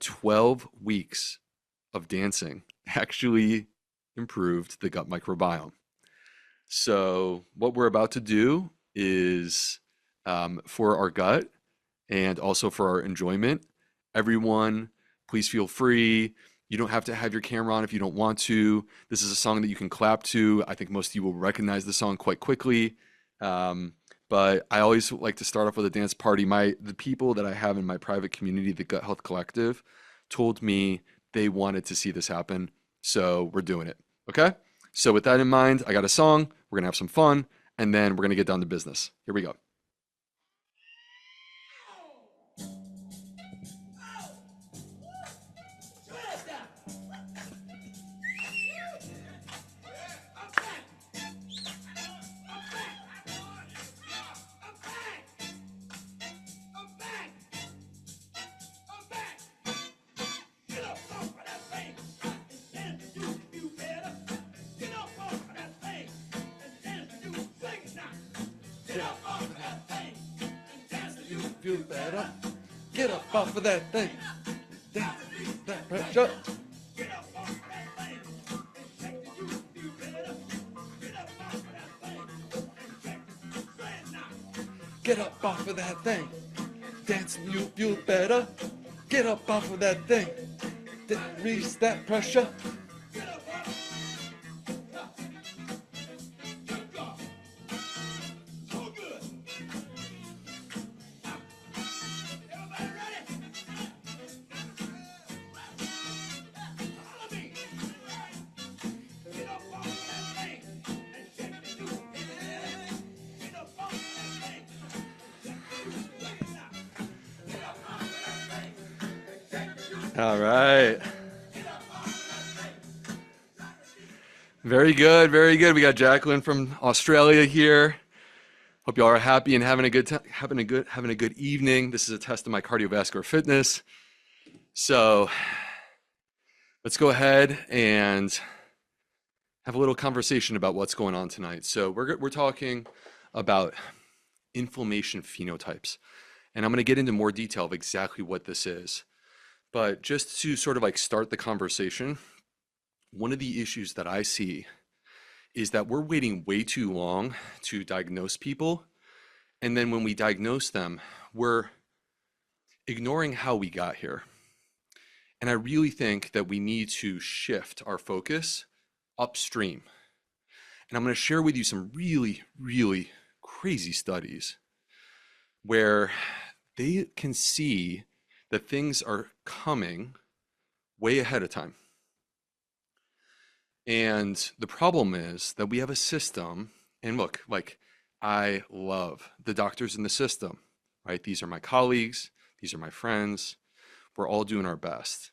12 weeks of dancing actually improved the gut microbiome. So what we're about to do is for our gut and also for our enjoyment. Everyone, please feel free. You don't have to have your camera on if you don't want to. This is a song that you can clap to. I think most of you will recognize the song quite quickly. But I always like to start off with a dance party. The people that I have in my private community, the Gut Health Collective, told me they wanted to see this happen. So we're doing it. Okay? So with that in mind, I got a song. We're gonna have some fun, and then we're gonna get down to business. Here we go. Feel better. Get up off of that thing. Dance that pressure. Get up off of that thing. Dance and you feel better. Get up off of that thing. Release that pressure. All right. Very good, very good. We got Jacqueline from Australia here. Hope y'all are happy and having a good evening. This is a test of my cardiovascular fitness. So let's go ahead and have a little conversation about what's going on tonight. So we're talking about inflammation phenotypes, and I'm going to get into more detail of exactly what this is. But just to sort of like start the conversation, one of the issues that I see is that we're waiting way too long to diagnose people. And then when we diagnose them, we're ignoring how we got here. And I really think that we need to shift our focus upstream. And I'm going to share with you some really, really crazy studies where they can see that things are coming way ahead of time. And the problem is that we have a system, and look, like I love the doctors in the system, right? These are my colleagues, these are my friends, we're all doing our best.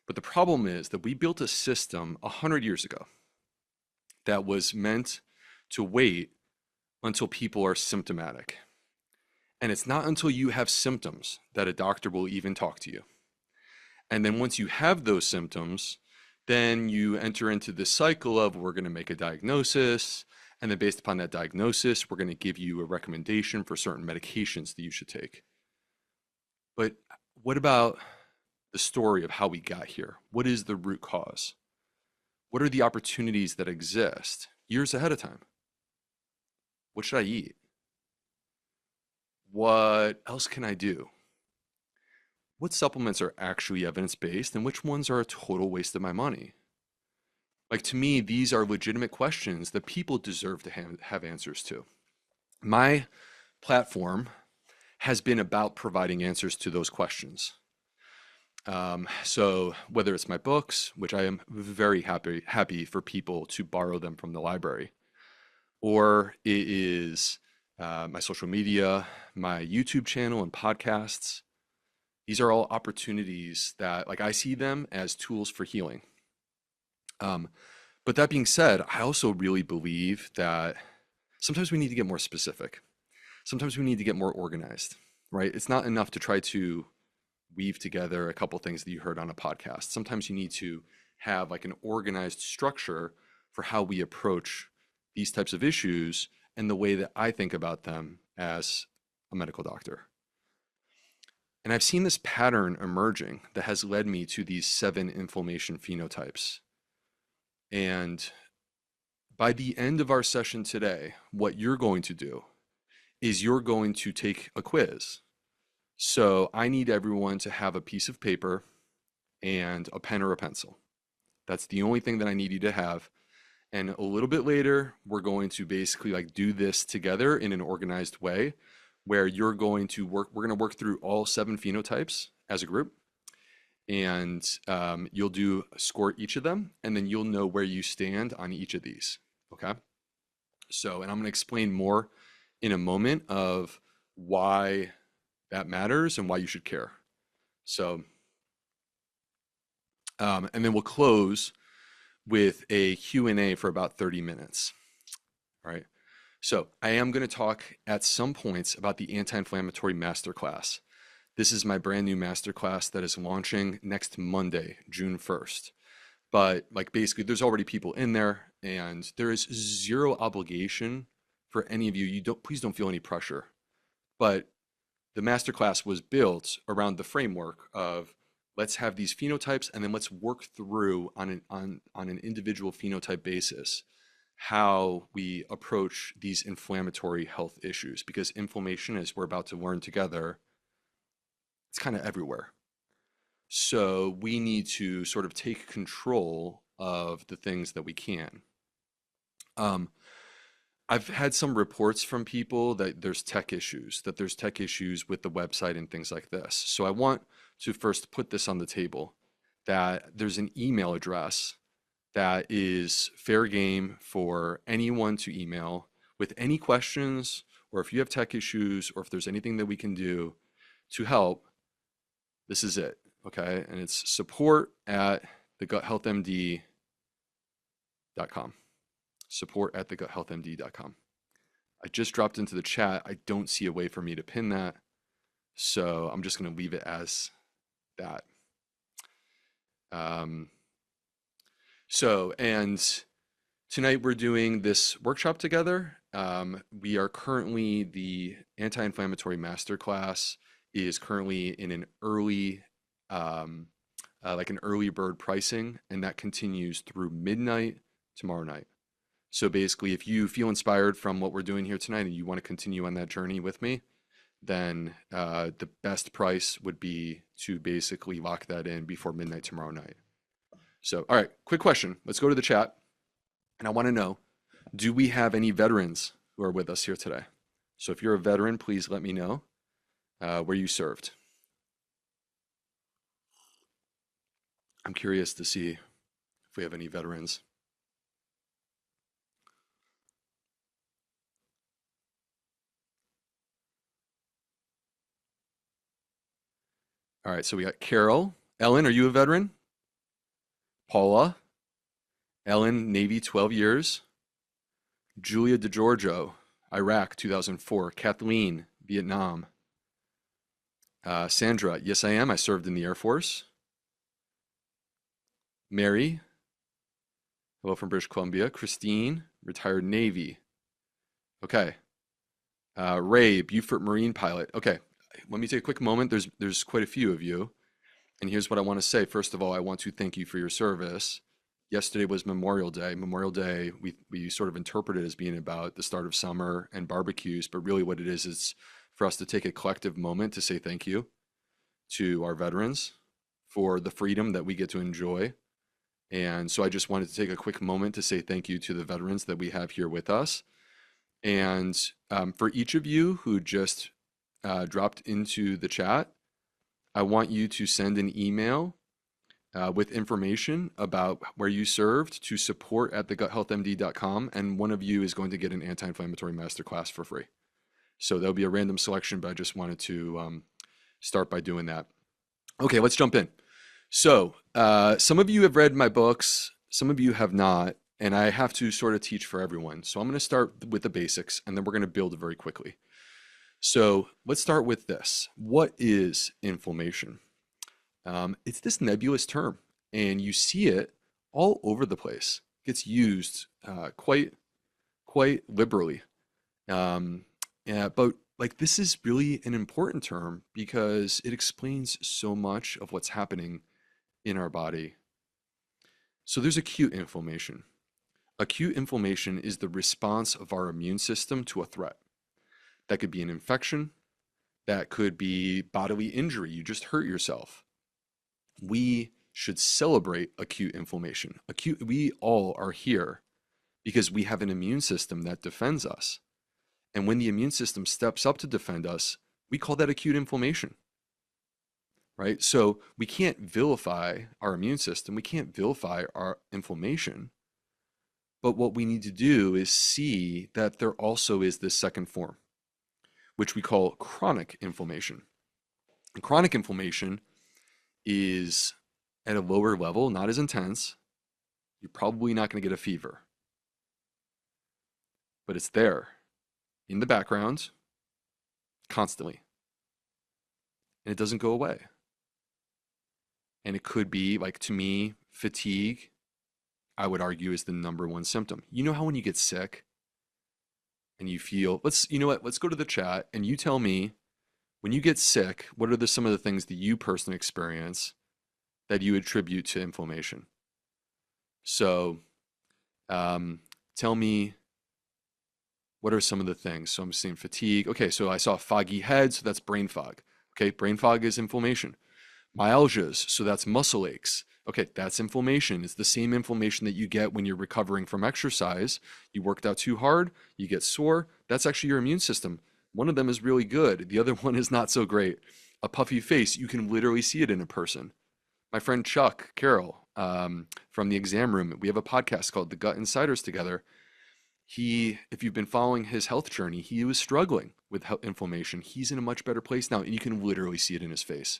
But the problem is that we built a system 100 years ago that was meant to wait until people are symptomatic. And it's not until you have symptoms that a doctor will even talk to you. And then once you have those symptoms, then you enter into this cycle of we're going to make a diagnosis. And then based upon that diagnosis, we're going to give you a recommendation for certain medications that you should take. But what about the story of how we got here? What is the root cause? What are the opportunities that exist years ahead of time? What should I eat? What else can I do? What supplements are actually evidence-based and which ones are a total waste of my money? Like, to me, these are legitimate questions that people deserve to have answers to. My platform has been about providing answers to those questions. So whether it's my books, which I am very happy for people to borrow them from the library, or it is my social media, my YouTube channel and podcasts. These are all opportunities that, like, I see them as tools for healing. But that being said, I also really believe that sometimes we need to get more specific. Sometimes we need to get more organized, right? It's not enough to try to weave together a couple things that you heard on a podcast. Sometimes you need to have like an organized structure for how we approach these types of issues and the way that I think about them as a medical doctor. And I've seen this pattern emerging that has led me to these 7 inflammation phenotypes. And by the end of our session today, what you're going to do is you're going to take a quiz. So I need everyone to have a piece of paper and a pen or a pencil. That's the only thing that I need you to have. And a little bit later, we're going to basically like do this together in an organized way where we're going to work through all 7 phenotypes as a group. And you'll score each of them, and then you'll know where you stand on each of these. Okay. So, and I'm going to explain more in a moment of why that matters and why you should care. So, and then we'll close with a Q&A for about 30 minutes. All right. So I am going to talk at some points about the Anti-Inflammatory Masterclass. This is my brand new masterclass that is launching next Monday, June 1st. But like basically there's already people in there and there is zero obligation for any of you. Please don't feel any pressure. But the masterclass was built around the framework of let's have these phenotypes and then let's work through on an individual phenotype basis how we approach these inflammatory health issues, because inflammation, as we're about to learn together, it's kind of everywhere. So we need to sort of take control of the things that we can. I've had some reports from people that there's tech issues with the website and things like this. So I want to first put this on the table, that there's an email address that is fair game for anyone to email with any questions, or if you have tech issues, or if there's anything that we can do to help. This is it, okay? And it's support@theguthealthmd.com. Support@theguthealthmd.com. I just dropped into the chat. I don't see a way for me to pin that, so I'm just going to leave it as that. And tonight we're doing this workshop together. We are currently, the Anti-Inflammatory Masterclass is currently in an early, like an early bird pricing, and that continues through midnight tomorrow night. So basically, if you feel inspired from what we're doing here tonight and you want to continue on that journey with me, then the best price would be to basically lock that in before midnight tomorrow night. So, all right, quick question. Let's go to the chat. And I want to know, do we have any veterans who are with us here today? So if you're a veteran, please let me know where you served. I'm curious to see if we have any veterans. All right, so we got Carol. Ellen, are you a veteran? Paula. Ellen, Navy, 12 years. Julia DeGiorgio, Iraq, 2004. Kathleen, Vietnam. Sandra, yes, I am. I served in the Air Force. Mary, hello from British Columbia. Christine, retired Navy. Okay. Ray, Beaufort Marine pilot. Okay, let me take a quick moment. There's quite a few of you. And here's what I want to say. First of all, I want to thank you for your service. Yesterday was Memorial Day. Memorial Day, we sort of interpret it as being about the start of summer and barbecues, but really what it is for us to take a collective moment to say thank you to our veterans for the freedom that we get to enjoy. And so I just wanted to take a quick moment to say thank you to the veterans that we have here with us. And for each of you who just dropped into the chat, I want you to send an email with information about where you served to support@theguthealthmd.com, and one of you is going to get an anti-inflammatory masterclass for free. So there'll be a random selection, but I just wanted to start by doing that. Okay, let's jump in. So some of you have read my books, some of you have not, and I have to sort of teach for everyone. So I'm going to start with the basics, and then we're going to build very quickly. So let's start with this. What is inflammation? It's this nebulous term, and you see it all over the place. It gets used quite liberally. But like this is really an important term because it explains so much of what's happening in our body. So there's acute inflammation. Acute inflammation is the response of our immune system to a threat. That could be an infection, that could be bodily injury. You just hurt yourself. We should celebrate acute inflammation. We all are here because we have an immune system that defends us. And when the immune system steps up to defend us, we call that acute inflammation, right? So we can't vilify our immune system. We can't vilify our inflammation. But what we need to do is see that there also is this second form, which we call chronic inflammation. And chronic inflammation is at a lower level, not as intense. You're probably not going to get a fever, but it's there in the background constantly, and it doesn't go away. And it could be, like, to me, fatigue, I would argue, is the number one symptom. You know how when you get sick and you feel, you know what, let's go to the chat and you tell me, when you get sick, what are some of the things that you personally experience that you attribute to inflammation? So tell me, what are some of the things? So I'm seeing fatigue. Okay, so I saw foggy head, so that's brain fog. Okay, brain fog is inflammation. Myalgias, so that's muscle aches. Okay, that's inflammation. It's the same inflammation that you get when you're recovering from exercise. You worked out too hard, you get sore. That's actually your immune system. One of them is really good. The other one is not so great. A puffy face, you can literally see it in a person. My friend Chuck Carroll from the exam room, we have a podcast called The Gut Insiders together. If you've been following his health journey, he was struggling with inflammation. He's in a much better place now, and you can literally see it in his face.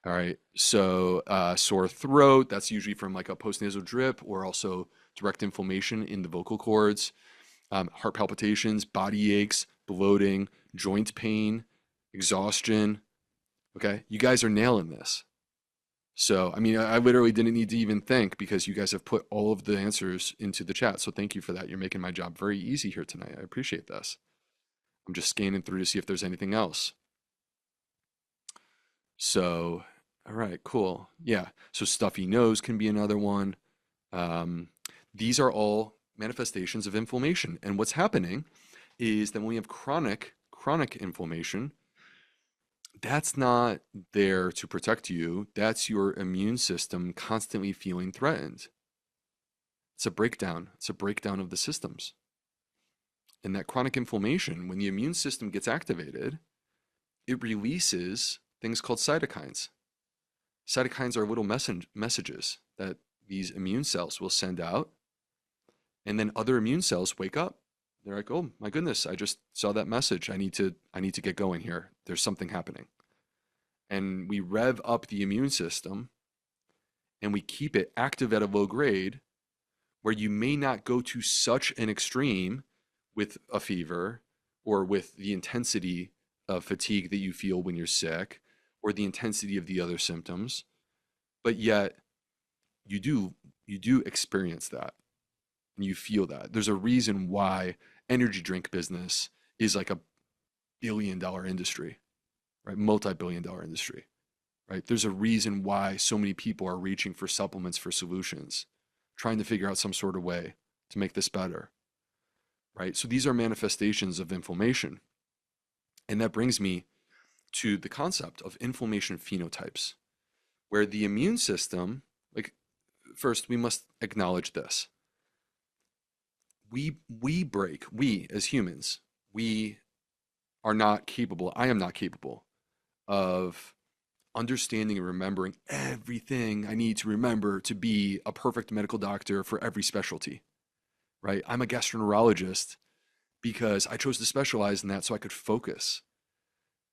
All right, so sore throat, that's usually from like a postnasal drip or also direct inflammation in the vocal cords. Heart palpitations, body aches, bloating, joint pain, exhaustion. Okay, you guys are nailing this. So, I mean, I literally didn't need to even think because you guys have put all of the answers into the chat. So thank you for that. You're making my job very easy here tonight. I appreciate this. I'm just scanning through to see if there's anything else. So, all right, cool. Yeah. So stuffy nose can be another one. These are all manifestations of inflammation. And what's happening is that when we have chronic inflammation, that's not there to protect you. That's your immune system constantly feeling threatened. It's a breakdown. It's a breakdown of the systems. And that chronic inflammation, when the immune system gets activated, it releases things called cytokines. Cytokines are little messages that these immune cells will send out. And then other immune cells wake up. They're like, oh my goodness, I just saw that message. I need to get going here. There's something happening. And we rev up the immune system and we keep it active at a low grade where you may not go to such an extreme with a fever or with the intensity of fatigue that you feel when you're sick or the intensity of the other symptoms, but yet you do experience that and you feel that. There's a reason why energy drink business is like $1 billion industry, right? Multi-billion dollar industry, right? There's a reason why so many people are reaching for supplements for solutions, trying to figure out some sort of way to make this better, right? So these are manifestations of inflammation. And that brings me to the concept of inflammation phenotypes, where the immune system, like, first we must acknowledge this. We as humans, we are not capable, I am not capable of understanding and remembering everything I need to remember to be a perfect medical doctor for every specialty, right? I'm a gastroenterologist because I chose to specialize in that so I could focus.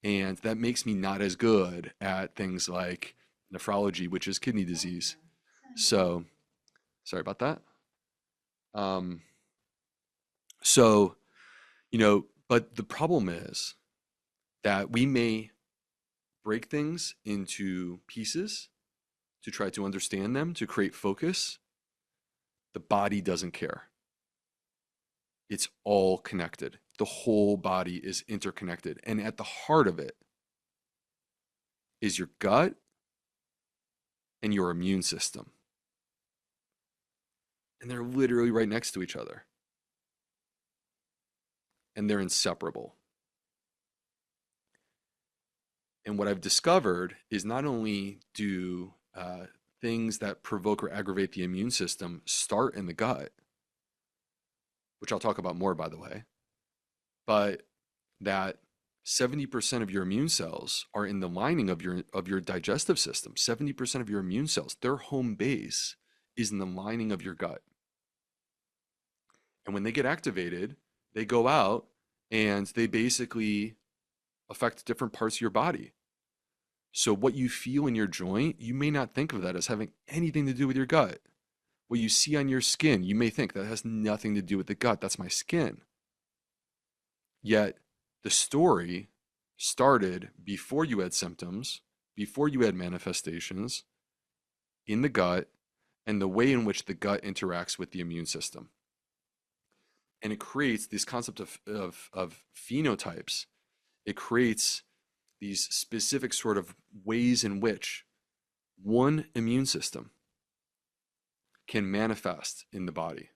And that makes me not as good at things like nephrology, which is kidney disease. So, sorry about that. So, but the problem is that we may break things into pieces to try to understand them, to create focus. The body doesn't care. It's all connected. the whole body is interconnected. And at the heart of it is your gut and your immune system. And they're literally right next to each other. And they're inseparable. And what I've discovered is not only do things that provoke or aggravate the immune system start in the gut, which I'll talk about more, by the way, but that 70% of your immune cells are in the lining of your digestive system. 70% of your immune cells, their home base is in the lining of your gut. And when they get activated, they go out and they basically affect different parts of your body. So what you feel in your joint, you may not think of that as having anything to do with your gut. What you see on your skin, you may think that has nothing to do with the gut. That's my skin. Yet the story started before you had symptoms, before you had manifestations in the gut, and the way in which the gut interacts with the immune system. And it creates this concept of phenotypes. It creates these specific sort of ways in which one immune system can manifest in the body.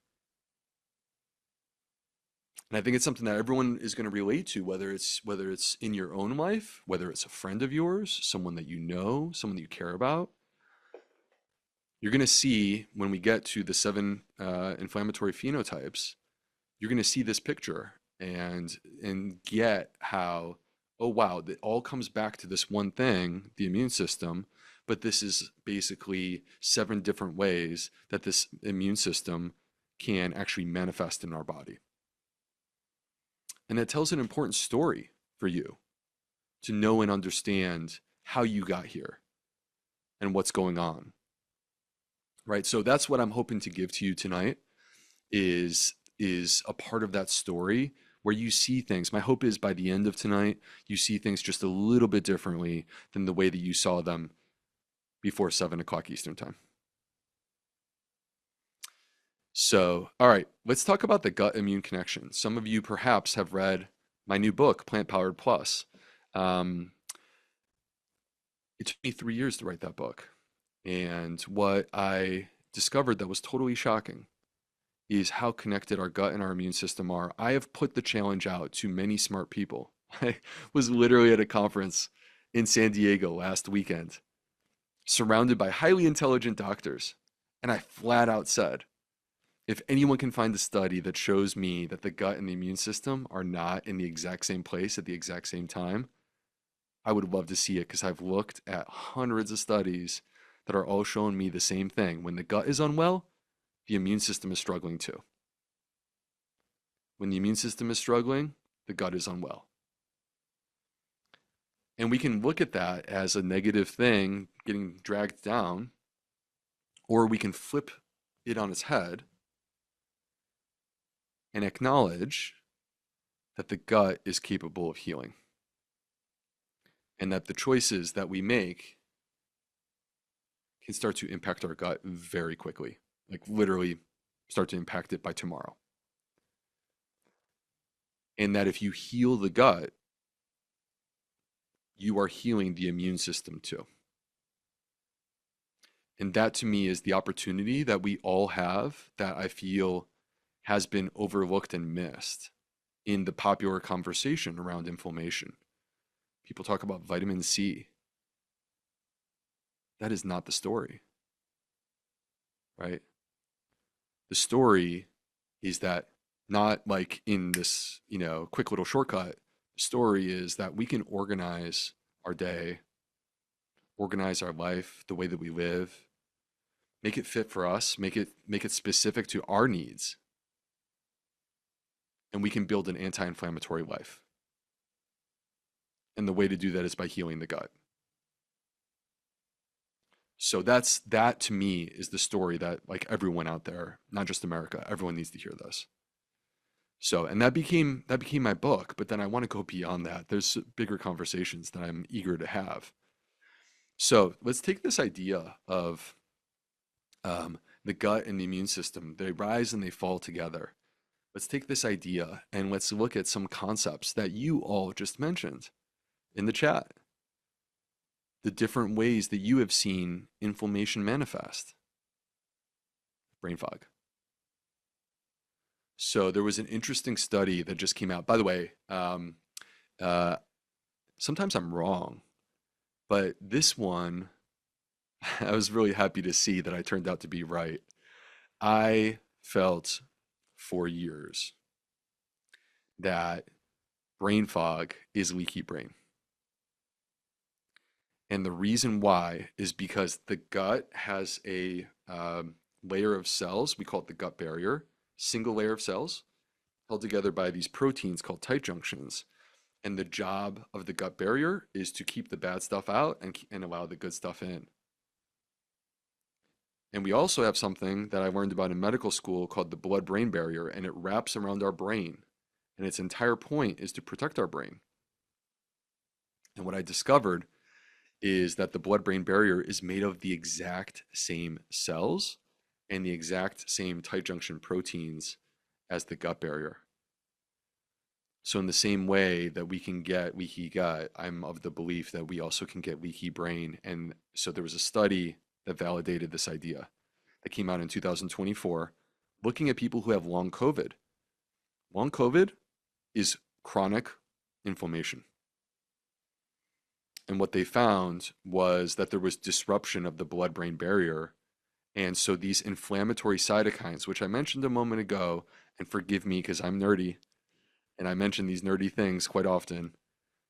And I think it's something that everyone is going to relate to, whether it's in your own life, whether it's a friend of yours, someone that you know, someone that you care about. You're going to see when we get to the 7 inflammatory phenotypes, you're going to see this picture and get how, oh wow, it all comes back to this one thing, the immune system, but this is basically 7 different ways that this immune system can actually manifest in our body. And that tells an important story for you to know and understand how you got here and what's going on. Right? So that's what I'm hoping to give to you tonight is a part of that story where you see things. My hope is by the end of tonight, you see things just a little bit differently than the way that you saw them before 7 o'clock Eastern time. So, all right, let's talk about the gut immune connection. Some of you perhaps have read my new book, Plant Powered Plus. It took me 3 years to write that book. And what I discovered that was totally shocking is how connected our gut and our immune system are. I have put the challenge out to many smart people. I was literally at a conference in San Diego last weekend, surrounded by highly intelligent doctors. And I flat out said, if anyone can find a study that shows me that the gut and the immune system are not in the exact same place at the exact same time, I would love to see it because I've looked at hundreds of studies that are all showing me the same thing. When the gut is unwell, the immune system is struggling too. When the immune system is struggling, the gut is unwell. And we can look at that as a negative thing getting dragged down, or we can flip it on its head and acknowledge that the gut is capable of healing and that the choices that we make can start to impact our gut very quickly, like literally start to impact it by tomorrow. And that if you heal the gut, you are healing the immune system too. And that to me is the opportunity that we all have that I feel has been overlooked and missed in the popular conversation around inflammation. People talk about vitamin C. That is not the story, right? The story is that not like in this, quick little shortcut. The story is that we can organize our day, organize our life, the way that we live, make it fit for us, make it specific to our needs. And we can build an anti-inflammatory life. And the way to do that is by healing the gut. So that to me is the story that like everyone out there, not just America, everyone needs to hear this. So, and that became my book, but then I want to go beyond that. There's bigger conversations that I'm eager to have. So let's take this idea of the gut and the immune system. They rise and they fall together. Let's take this idea and let's look at some concepts that you all just mentioned in the chat. The different ways that you have seen inflammation manifest. Brain fog. So there was an interesting study that just came out. By the way, uh, sometimes I'm wrong, but this one, I was really happy to see that I turned out to be right. I felt for years that brain fog is leaky brain. And the reason why is because the gut has a layer of cells, we call it the gut barrier, single layer of cells held together by these proteins called tight junctions. And the job of the gut barrier is to keep the bad stuff out and allow the good stuff in. And we also have something that I learned about in medical school called the blood-brain barrier, and it wraps around our brain. And its entire point is to protect our brain. And what I discovered is that the blood-brain barrier is made of the exact same cells and the exact same tight junction proteins as the gut barrier. So in the same way that we can get leaky gut, I'm of the belief that we also can get leaky brain. And so there was a study that validated this idea that came out in 2024, looking at people who have long COVID. Long COVID is chronic inflammation. And what they found was that there was disruption of the blood-brain barrier. And so these inflammatory cytokines, which I mentioned a moment ago, and forgive me because I'm nerdy, and I mention these nerdy things quite often.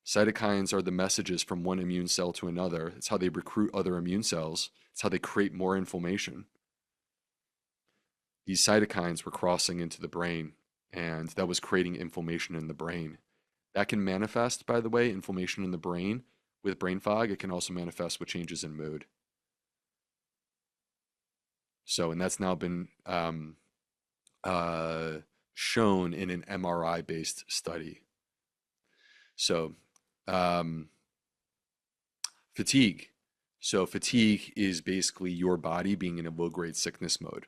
Cytokines are the messages from one immune cell to another. It's how they recruit other immune cells. It's how they create more inflammation. These cytokines were crossing into the brain, and that was creating inflammation in the brain. That can manifest, by the way, inflammation in the brain with brain fog. It can also manifest with changes in mood. So, and that's now been shown in an MRI-based study. So, fatigue. So, fatigue is basically your body being in a low-grade sickness mode.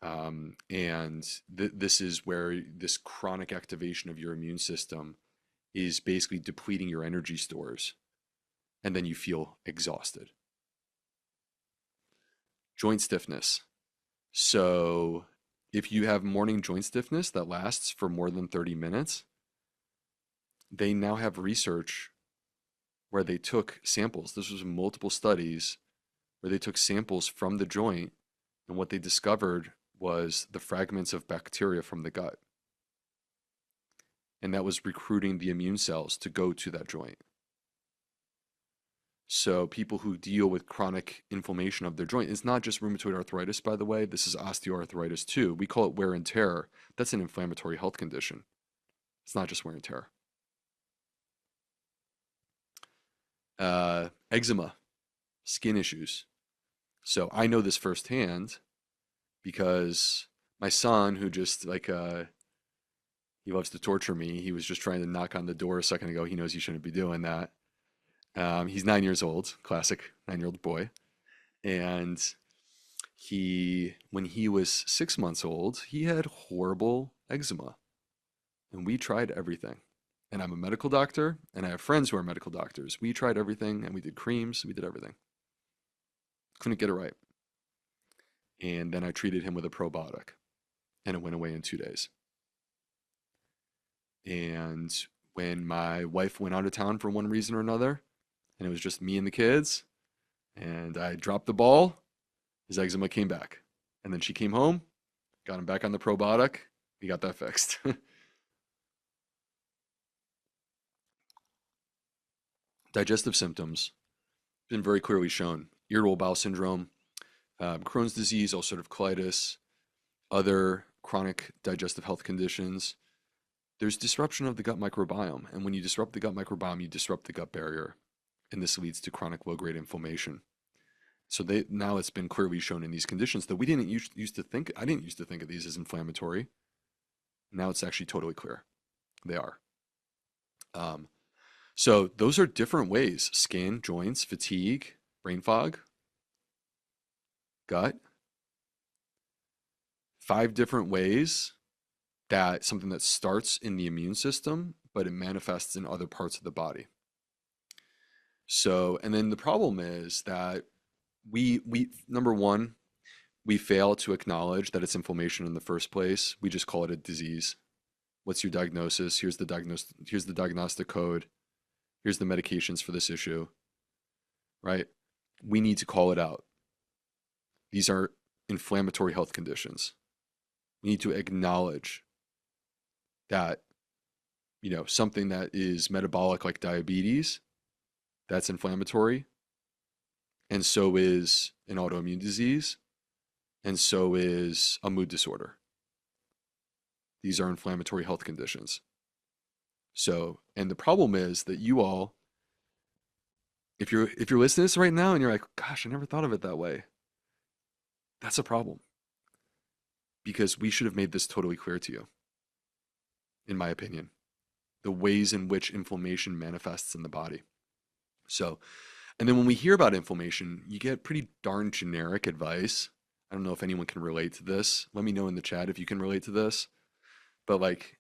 And this is where this chronic activation of your immune system is basically depleting your energy stores, and then you feel exhausted. Joint stiffness. So, if you have morning joint stiffness that lasts for more than 30 minutes, they now have research where they took samples. This was multiple studies where they took samples from the joint, and what they discovered was the fragments of bacteria from the gut. And that was recruiting the immune cells to go to that joint. So people who deal with chronic inflammation of their joint, it's not just rheumatoid arthritis, by the way, this is osteoarthritis too. We call it wear and tear. That's an inflammatory health condition. It's not just wear and tear. Eczema, skin issues. So I know this firsthand because my son, who just he loves to torture me. He was just trying to knock on the door a second ago. He knows he shouldn't be doing that. He's 9 years old, classic 9-year-old boy. And when he was 6 months old, he had horrible eczema. And we tried everything. And I'm a medical doctor, and I have friends who are medical doctors. We tried everything, and we did creams, we did everything. Couldn't get it right. And then I treated him with a probiotic, and it went away in 2 days. And when my wife went out of town for one reason or another, and it was just me and the kids, and I dropped the ball, his eczema came back. And then she came home, got him back on the probiotic, we got that fixed. Digestive symptoms, been very clearly shown. Irritable bowel syndrome, Crohn's disease, ulcerative colitis, other chronic digestive health conditions. There's disruption of the gut microbiome. And when you disrupt the gut microbiome, you disrupt the gut barrier. And this leads to chronic low-grade inflammation. So now it's been clearly shown in these conditions that we didn't used to think, I didn't used to think of these as inflammatory. Now it's actually totally clear. They are. So those are different ways: skin, joints, fatigue, brain fog, gut. 5 different ways that something that starts in the immune system, but it manifests in other parts of the body. So, and then the problem is that we number one, we fail to acknowledge that it's inflammation in the first place. We just call it a disease. What's your diagnosis? Here's the diagnostic code. Here's the medications for this issue, right? We need to call it out. These are inflammatory health conditions. We need to acknowledge that, something that is metabolic like diabetes, that's inflammatory, and so is an autoimmune disease, and so is a mood disorder. These are inflammatory health conditions. So, and the problem is that you all, if you're listening to this right now and you're like, gosh, I never thought of it that way, that's a problem. Because we should have made this totally clear to you, in my opinion, the ways in which inflammation manifests in the body. So, and then when we hear about inflammation, you get pretty darn generic advice. I don't know if anyone can relate to this. Let me know in the chat if you can relate to this. But like,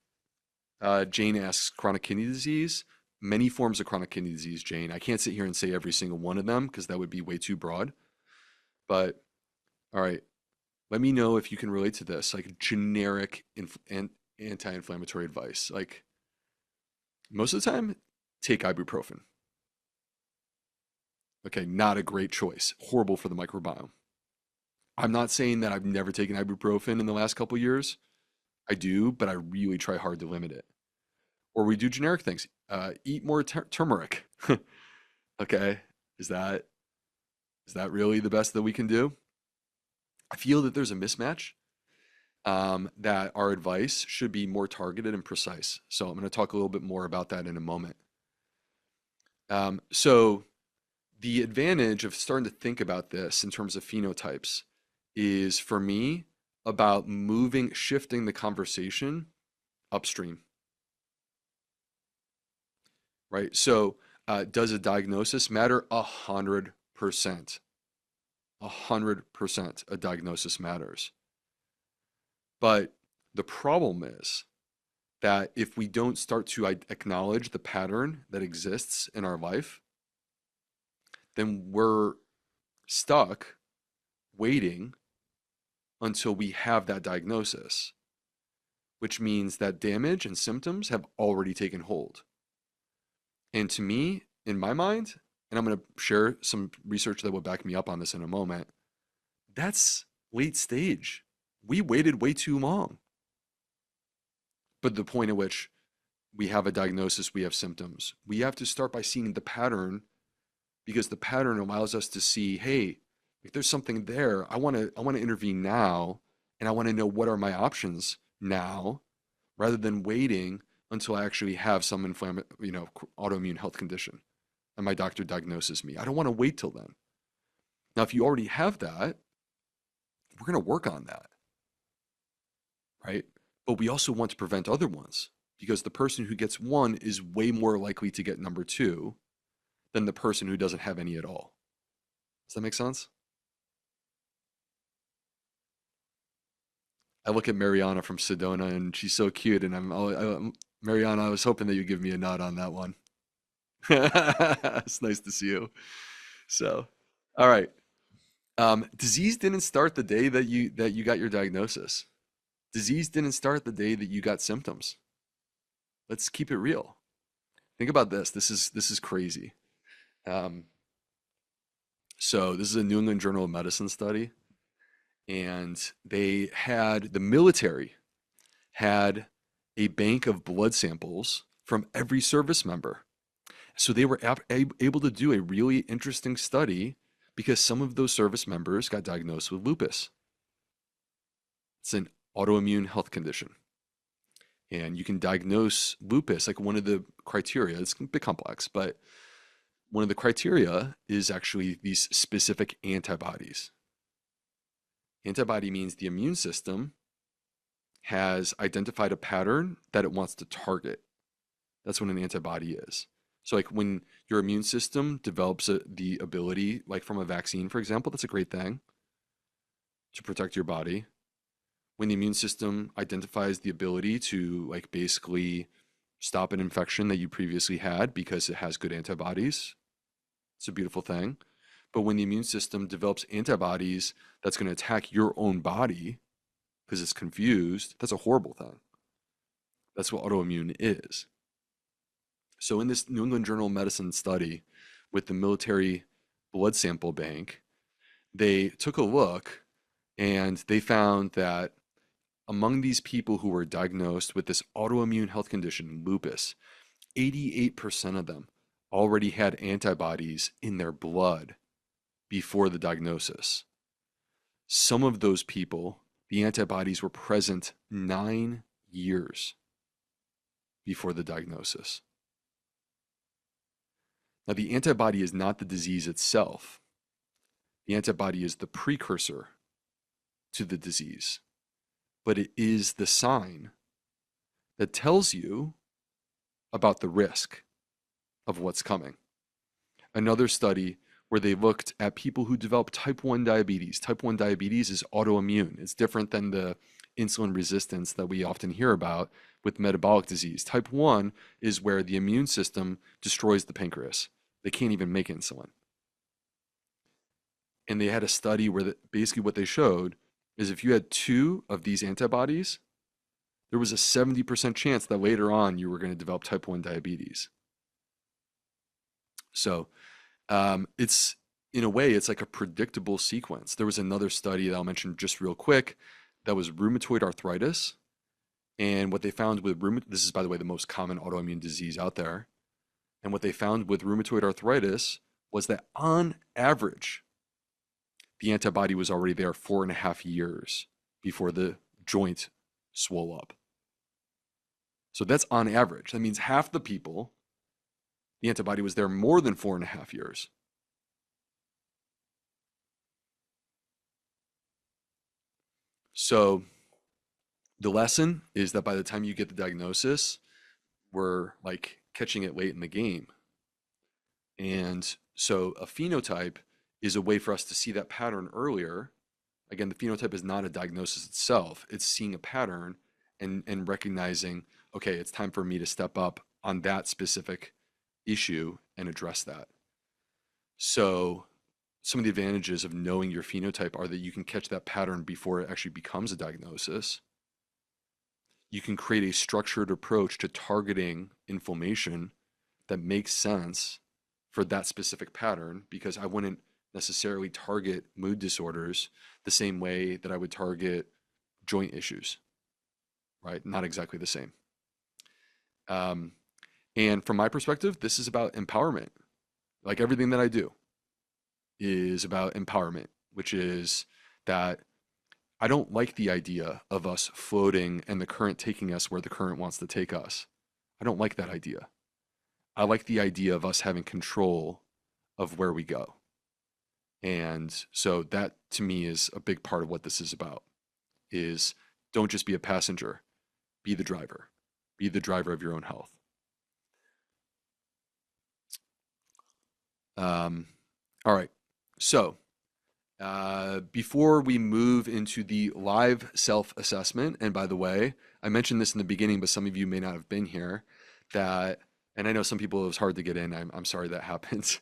Jane asks, chronic kidney disease, many forms of chronic kidney disease, Jane. I can't sit here and say every single one of them because that would be way too broad. But, all right, let me know if you can relate to this, like generic anti-inflammatory advice. Like, most of the time, take ibuprofen. Okay, not a great choice. Horrible for the microbiome. I'm not saying that I've never taken ibuprofen in the last couple years. I do, but I really try hard to limit it. Or we do generic things. Eat more turmeric. Okay, is that really the best that we can do? I feel that there's a mismatch. That our advice should be more targeted and precise. So I'm going to talk a little bit more about that in a moment. So the advantage of starting to think about this in terms of phenotypes is, for me, about shifting the conversation upstream, right? So does a diagnosis matter? 100%. 100% a diagnosis matters. But the problem is that if we don't start to acknowledge the pattern that exists in our life, then we're stuck waiting until we have that diagnosis, which means that damage and symptoms have already taken hold. And to me, in my mind, and I'm going to share some research that will back me up on this in a moment, that's late stage. We waited way too long. But the point at which we have a diagnosis, we have symptoms, we have to start by seeing the pattern, because the pattern allows us to see, hey, if there's something there, I want to intervene now, and I want to know what are my options now, rather than waiting until I actually have some autoimmune health condition and my doctor diagnoses me. I don't want to wait till then. Now, if you already have that, we're going to work on that, right? But we also want to prevent other ones, because the person who gets one is way more likely to get number two than the person who doesn't have any at all. Does that make sense? I look at Mariana from Sedona, and she's so cute, and Mariana, I was hoping that you'd give me a nod on that one. It's nice to see you. So, all right. Disease didn't start the day that you got your diagnosis. Disease didn't start the day that you got symptoms. Let's keep it real. Think about this. This is crazy. So this is a New England Journal of Medicine study, and the military had a bank of blood samples from every service member. So they were able to do a really interesting study, because some of those service members got diagnosed with lupus. It's an autoimmune health condition. And you can diagnose lupus, like one of the criteria, it's a bit complex, but one of the criteria is actually these specific antibodies. Antibody means the immune system has identified a pattern that it wants to target. That's what an antibody is. So like when your immune system develops the ability, like from a vaccine, for example, that's a great thing to protect your body. when the immune system identifies the ability to like basically stop an infection that you previously had because it has good antibodies. It's a beautiful thing. But when the immune system develops antibodies that's going to attack your own body because it's confused, that's a horrible thing. That's what autoimmune is. So in this New England Journal of Medicine study with the military blood sample bank, they took a look and they found that among these people who were diagnosed with this autoimmune health condition, lupus, 88% of them already had antibodies in their blood before the diagnosis. Some of those people, the antibodies were present 9 years before the diagnosis. Now, the antibody is not the disease itself. The antibody is the precursor to the disease, but it is the sign that tells you about the risk of what's coming. Another study where they looked at people who developed type 1 diabetes. Type 1 diabetes is autoimmune. It's different than the insulin resistance that we often hear about with metabolic disease. Type 1 is where the immune system destroys the pancreas. They can't even make insulin. And they had a study where basically what they showed is if you had 2 of these antibodies, there was a 70% chance that later on you were going to develop type 1 diabetes. So it's, in a way, it's like a predictable sequence. There was another study that I'll mention just real quick that was rheumatoid arthritis. And what they found with this is, by the way, the most common autoimmune disease out there. And what they found with rheumatoid arthritis was that on average, the antibody was already there 4.5 years before the joint swole up. So that's on average. That means half the people, the antibody was there more than 4.5 years. So the lesson is that by the time you get the diagnosis, we're like catching it late in the game. And so a phenotype is a way for us to see that pattern earlier. Again, the phenotype is not a diagnosis itself. It's seeing a pattern and recognizing, okay, it's time for me to step up on that specific issue and address that. So some of the advantages of knowing your phenotype are that you can catch that pattern before it actually becomes a diagnosis. You can create a structured approach to targeting inflammation that makes sense for that specific pattern, because I wouldn't necessarily target mood disorders the same way that I would target joint issues, right? Not exactly the same. And from my perspective, this is about empowerment. Like everything that I do is about empowerment, which is that I don't like the idea of us floating and the current taking us where the current wants to take us. I don't like that idea. I like the idea of us having control of where we go. And so that to me is a big part of what this is about, is don't just be a passenger, be the driver. Be the driver of your own health. All right. So before we move into the live self-assessment, and by the way, I mentioned this in the beginning, but some of you may not have been here, that, and I know some people it was hard to get in. I'm sorry that happens.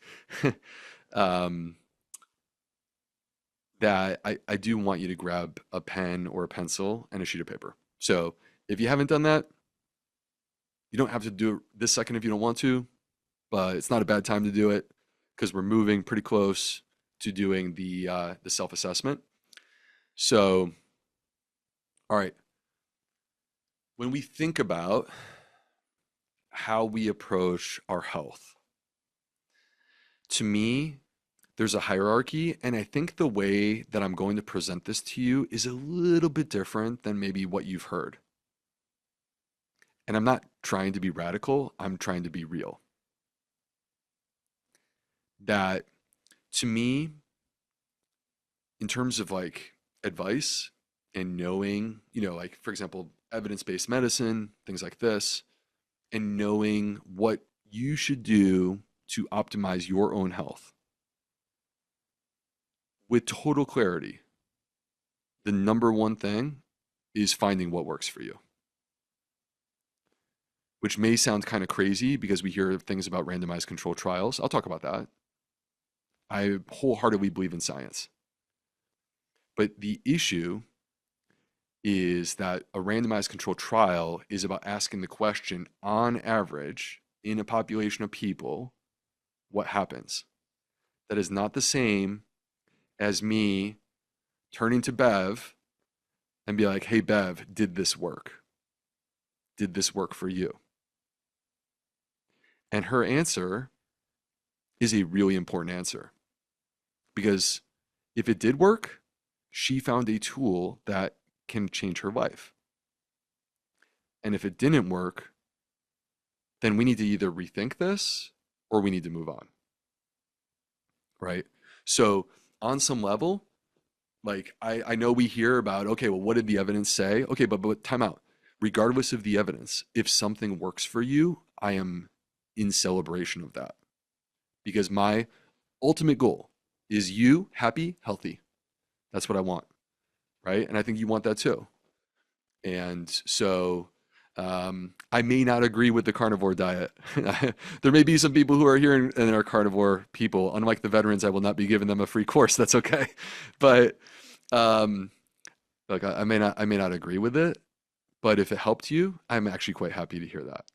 That I do want you to grab a pen or a pencil and a sheet of paper. So if you haven't done that, you don't have to do it this second if you don't want to, but it's not a bad time to do it because we're moving pretty close to doing the self-assessment. So, all right. When we think about how we approach our health, to me, there's a hierarchy, and I think the way that I'm going to present this to you is a little bit different than maybe what you've heard. And I'm not trying to be radical, I'm trying to be real. That to me, in terms of like advice and knowing, like for example, evidence-based medicine, things like this, and knowing what you should do to optimize your own health. With total clarity, the number one thing is finding what works for you, which may sound kind of crazy because we hear things about randomized controlled trials. I'll talk about that. I wholeheartedly believe in science. But the issue is that a randomized controlled trial is about asking the question, on average, in a population of people, what happens? That is not the same as me turning to Bev and be like, hey, Bev, did this work? Did this work for you? And her answer is a really important answer because if it did work, she found a tool that can change her life. And if it didn't work, then we need to either rethink this or we need to move on. Right? So, on some level, like I know we hear about, okay, well, what did the evidence say? Okay, but time out. Regardless of the evidence, if something works for you, I am in celebration of that because my ultimate goal is you happy, healthy. That's what I want, right? And I think you want that too. And so I may not agree with the carnivore diet. There may be some people who are here and are carnivore people. Unlike the veterans, I will not be giving them a free course. That's okay. But um, like I may not agree with it. But if it helped you, I'm actually quite happy to hear that.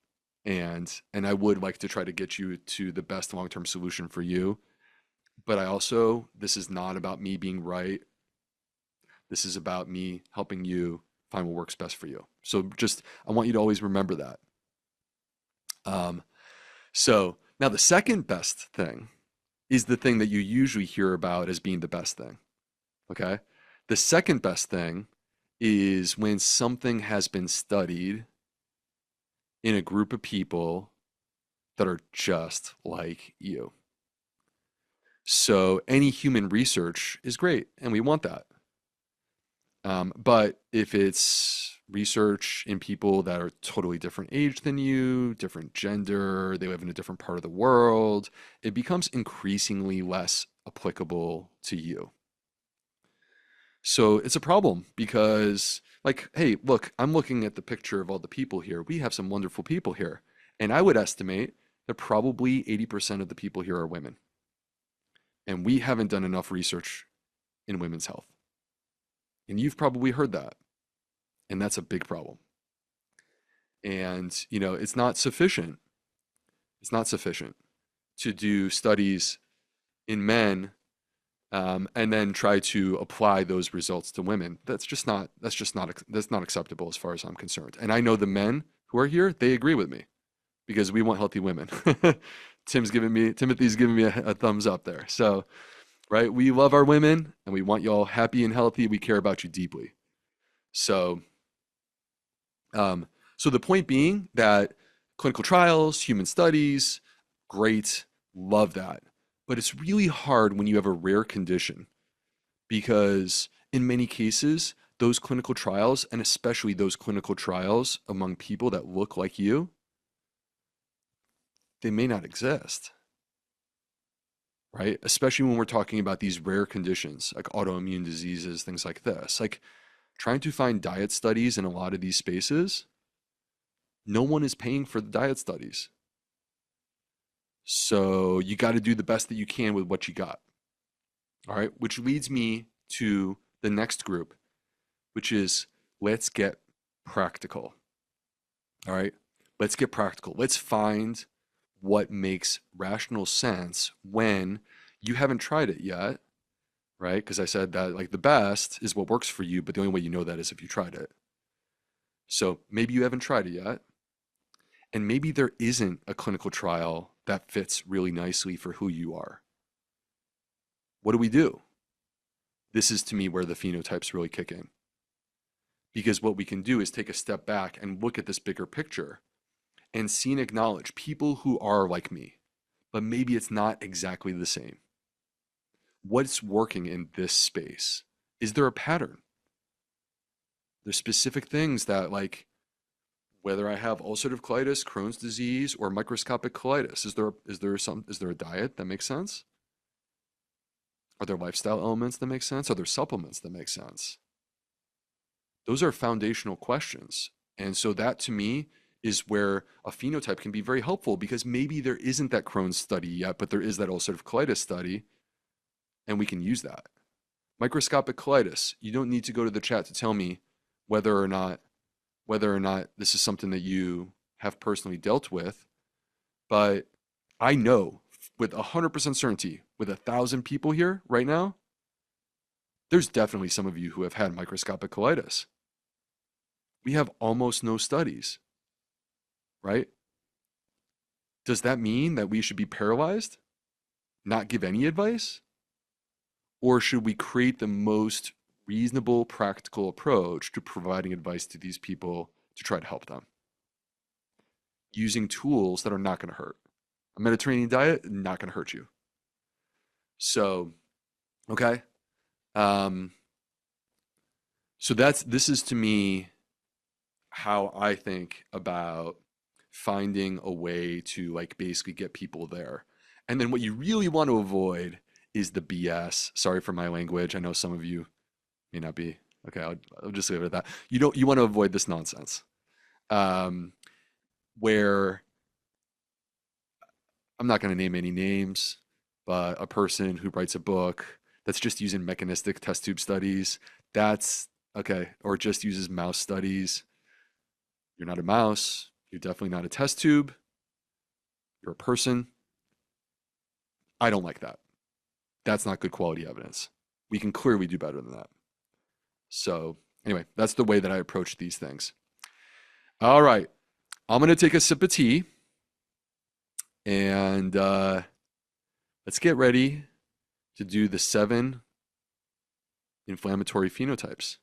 And I would like to try to get you to the best long-term solution for you. But I also, this is not about me being right. This is about me helping you find what works best for you. So just, I want you to always remember that. Um, so now the second best thing is the thing that you usually hear about as being the best thing. Okay. The second best thing is when something has been studied in a group of people that are just like you. So any human research is great, and we want that. But if it's research in people that are totally different age than you, different gender, they live in a different part of the world, it becomes increasingly less applicable to you. So it's a problem because, like, hey, look, I'm looking at the picture of all the people here. We have some wonderful people here. And I would estimate that probably 80% of the people here are women. And we haven't done enough research in women's health. And you've probably heard that. And that's a big problem. And, it's not sufficient. It's not sufficient to do studies in men and then try to apply those results to women. That's not acceptable as far as I'm concerned. And I know the men who are here, they agree with me because we want healthy women. Timothy's giving me a thumbs up there. So, right, we love our women and we want y'all happy and healthy. We care about you deeply. So, so the point being that clinical trials, human studies, great, love that. But it's really hard when you have a rare condition because in many cases, those clinical trials, and especially those clinical trials among people that look like you, they may not exist, right? Especially when we're talking about these rare conditions like autoimmune diseases, things like this. Like trying to find diet studies in a lot of these spaces, no one is paying for the diet studies. So you got to do the best that you can with what you got. All right. Which leads me to the next group, which is let's get practical. All right. Let's get practical. Let's find what makes rational sense when you haven't tried it yet. Right. Because I said that like the best is what works for you, but the only way you know that is if you tried it. So maybe you haven't tried it yet. And maybe there isn't a clinical trial that fits really nicely for who you are. What do we do? This is to me where the phenotypes really kick in. Because what we can do is take a step back and look at this bigger picture and see and acknowledge people who are like me, but maybe it's not exactly the same. What's working in this space? Is there a pattern? There's specific things that like whether I have ulcerative colitis, Crohn's disease, or microscopic colitis. Is there a diet that makes sense? Are there lifestyle elements that make sense? Are there supplements that make sense? Those are foundational questions. And so that to me is where a phenotype can be very helpful because maybe there isn't that Crohn's study yet, but there is that ulcerative colitis study, and we can use that. Microscopic colitis, you don't need to go to the chat to tell me whether or not this is something that you have personally dealt with, but I know with 100% certainty, with 1,000 people here right now, there's definitely some of you who have had microscopic colitis. We have almost no studies, right? Does that mean that we should be paralyzed, not give any advice? Or should we create the most reasonable, practical approach to providing advice to these people to try to help them? Using tools that are not going to hurt. A Mediterranean diet, not going to hurt you. So, okay. So this is to me how I think about finding a way to like basically get people there. And then what you really want to avoid is the BS. Sorry for my language. I know some of you may not be. Okay, I'll just leave it at that. You want to avoid this nonsense. Where I'm not going to name any names, but a person who writes a book that's just using mechanistic test tube studies, that's okay, or just uses mouse studies. You're not a mouse. You're definitely not a test tube. You're a person. I don't like that. That's not good quality evidence. We can clearly do better than that. So anyway, that's the way that I approach these things. All right. I'm going to take a sip of tea and let's get ready to do the 7 inflammatory phenotypes.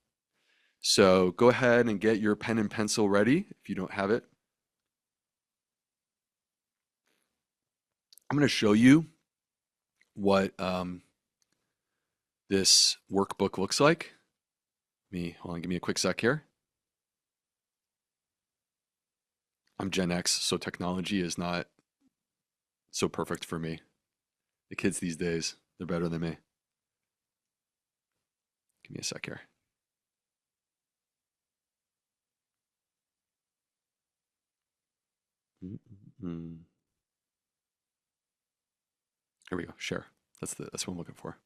So go ahead and get your pen and pencil ready if you don't have it. I'm going to show you what this workbook looks like. Hold on, give me a quick sec here. I'm Gen X, so technology is not so perfect for me. The kids these days, they're better than me. Give me a sec here. Here we go. Share. That's what I'm looking for.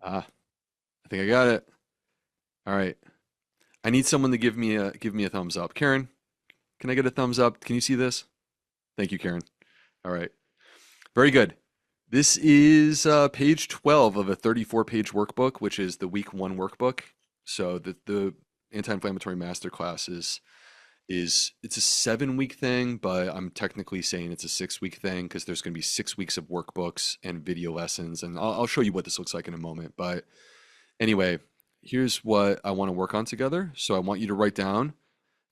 I think I got it. All right. I need someone to give me a thumbs up. Karen, can I get a thumbs up? Can you see this? Thank you, Karen. All right. Very good. This is page 12 of a 34-page workbook, which is the week 1 workbook. So the Anti-Inflammatory Masterclass is it's a 7-week thing, but I'm technically saying it's a 6-week thing because there's going to be 6 weeks of workbooks and video lessons, and I'll show you what this looks like in a moment. But anyway, here's what I want to work on together. So I want you to write down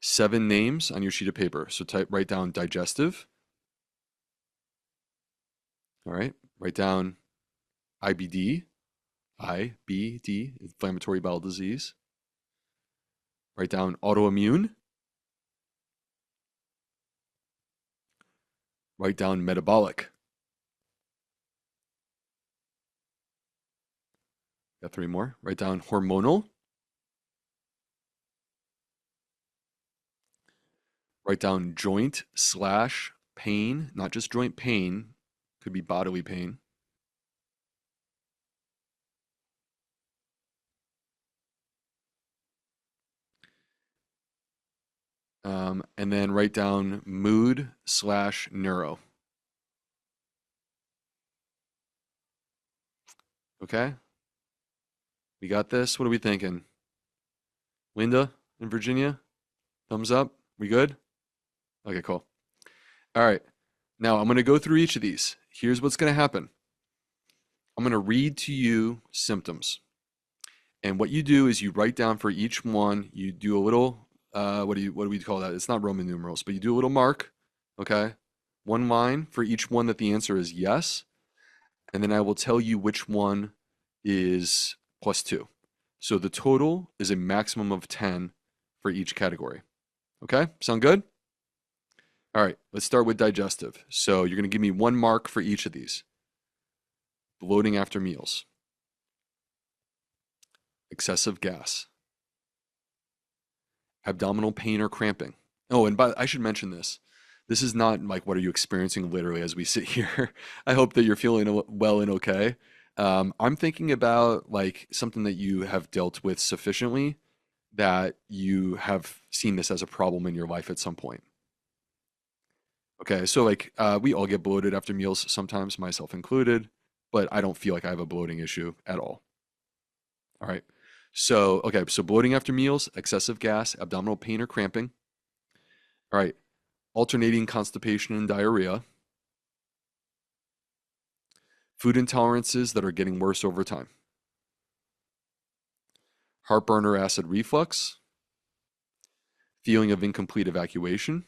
7 names on your sheet of paper. So write down digestive. All right, write down IBD, inflammatory bowel disease. Write down autoimmune. Write down metabolic. Got 3 more. Write down hormonal. Write down joint/pain, not just joint pain, could be bodily pain. And then write down mood/neuro. Okay? We got this? What are we thinking? Linda in Virginia? Thumbs up? We good? Okay, cool. All right. Now I'm going to go through each of these. Here's what's going to happen. I'm going to read to you symptoms. And what you do is you write down for each one, you do a little, what do we call that? It's not Roman numerals, but you do a little mark, okay? 1 line for each one that the answer is yes. And then I will tell you which one is +2. So the total is a maximum of 10 for each category. Okay, sound good? All right, let's start with digestive. So you're going to give me 1 mark for each of these. Bloating after meals, excessive gas, abdominal pain or cramping. Oh, and I should mention this. This is not like what are you experiencing literally as we sit here. I hope that you're feeling well and okay. I'm thinking about like something that you have dealt with sufficiently that you have seen this as a problem in your life at some point. Okay, so like we all get bloated after meals sometimes, myself included, but I don't feel like I have a bloating issue at all. All right. So, okay, so bloating after meals, excessive gas, abdominal pain or cramping. All right. Alternating constipation and diarrhea, food intolerances that are getting worse over time, heartburn or acid reflux, feeling of incomplete evacuation,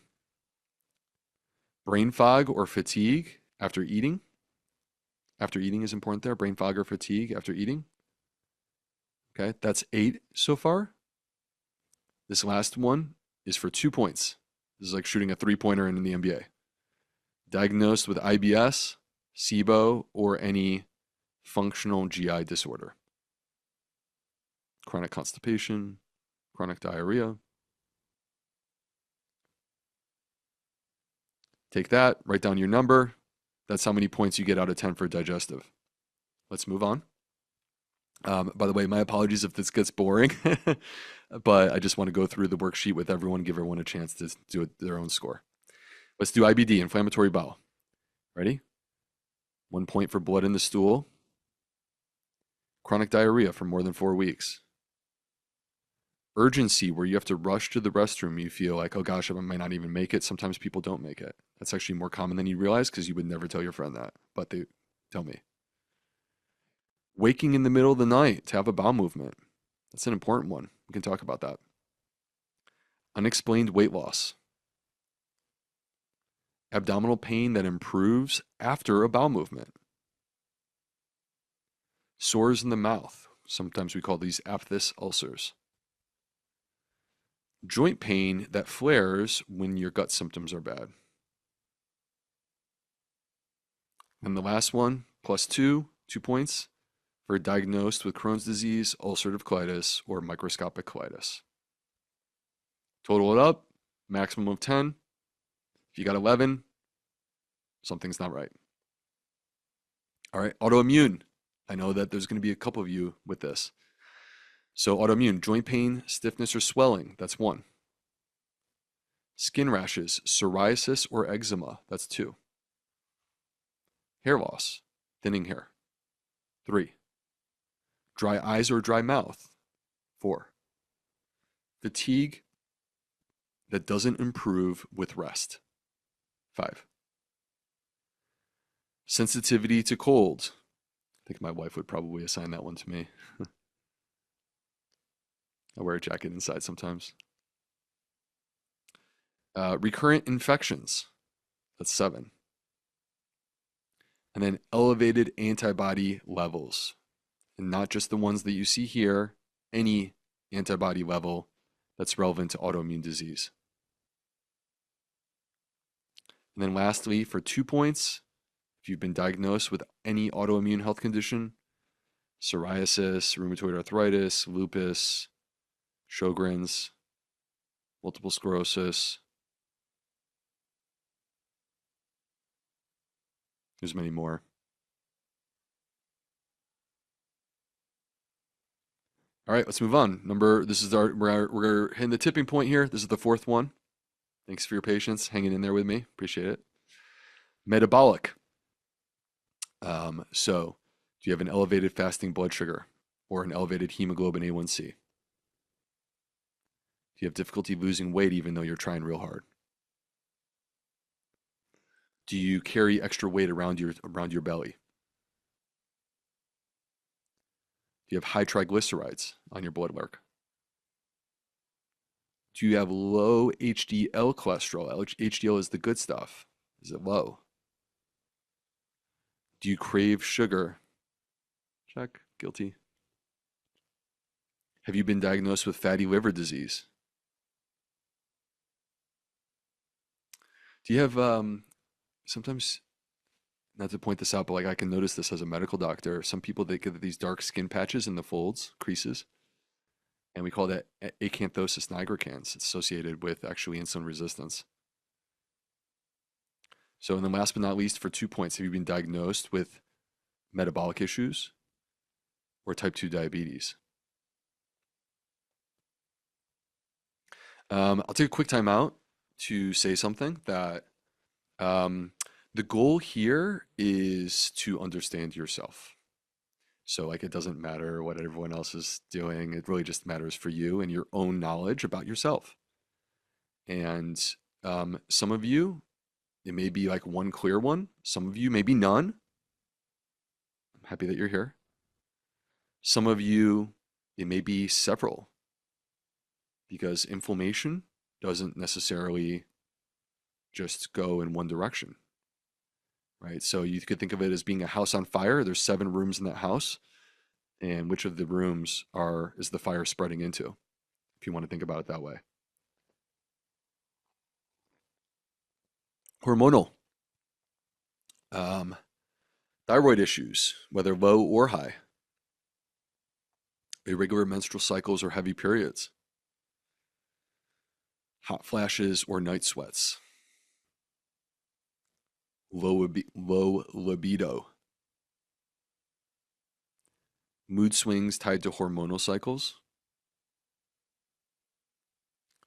brain fog or fatigue after eating. After eating is important there. Brain fog or fatigue after eating. Okay, that's 8 so far. This last one is for 2 points. This is like shooting a 3-pointer in the NBA. Diagnosed with IBS, SIBO, or any functional GI disorder. Chronic constipation, chronic diarrhea. Take that, write down your number. That's how many points you get out of 10 for digestive. Let's move on. By the way, my apologies if this gets boring, but I just want to go through the worksheet with everyone, give everyone a chance to do their own score. Let's do IBD, inflammatory bowel. Ready? 1 point for blood in the stool. Chronic diarrhea for more than 4 weeks. Urgency, where you have to rush to the restroom. You feel like, oh gosh, I might not even make it. Sometimes people don't make it. That's actually more common than you realize because you would never tell your friend that, but they tell me. Waking in the middle of the night to have a bowel movement. That's an important one. We can talk about that. Unexplained weight loss. Abdominal pain that improves after a bowel movement. Sores in the mouth. Sometimes we call these aphthous ulcers. Joint pain that flares when your gut symptoms are bad. And the last one, +2, 2 points, for diagnosed with Crohn's disease, ulcerative colitis, or microscopic colitis. Total it up, maximum of 10. If you got 11, something's not right. All right, autoimmune. I know that there's going to be a couple of you with this. So autoimmune, joint pain, stiffness, or swelling, that's 1. Skin rashes, psoriasis, or eczema, that's 2. Hair loss, thinning hair, 3. Dry eyes or dry mouth, 4. Fatigue that doesn't improve with rest, 5. Sensitivity to cold. I think my wife would probably assign that one to me. I wear a jacket inside sometimes. Recurrent infections, that's 7. And then elevated antibody levels, and not just the ones that you see here, any antibody level that's relevant to autoimmune disease. And then lastly, for 2 points, if you've been diagnosed with any autoimmune health condition, psoriasis, rheumatoid arthritis, lupus, Sjogren's, multiple sclerosis, there's many more. All right, let's move on. This is we're hitting the tipping point here. This is the 4th one. Thanks for your patience, hanging in there with me. Appreciate it. Metabolic. So, do you have an elevated fasting blood sugar or an elevated hemoglobin A1C? Do you have difficulty losing weight even though you're trying real hard? Do you carry extra weight around your belly? Do you have high triglycerides on your blood work? Do you have low HDL cholesterol? HDL is the good stuff. Is it low? Do you crave sugar? Check. Guilty. Have you been diagnosed with fatty liver disease? Do you have sometimes, not to point this out, but like I can notice this as a medical doctor, some people they get these dark skin patches in the folds, creases, and we call that acanthosis nigricans. It's associated with actually insulin resistance. So, and then last but not least, for 2 points, have you been diagnosed with metabolic issues or type 2 diabetes? I'll take a quick time out to say something that um, the goal here is to understand yourself. So, like, it doesn't matter what everyone else is doing. It really just matters for you and your own knowledge about yourself. And some of you, it may be like one clear one. Some of you, maybe none. I'm happy that you're here. Some of you, it may be several because inflammation doesn't necessarily just go in one direction, right? So you could think of it as being a house on fire. There's 7 rooms in that house, and which of the rooms is the fire spreading into, if you want to think about it that way. Hormonal, um, thyroid issues, whether low or high, irregular menstrual cycles or heavy periods, hot flashes or night sweats, low libido, mood swings tied to hormonal cycles,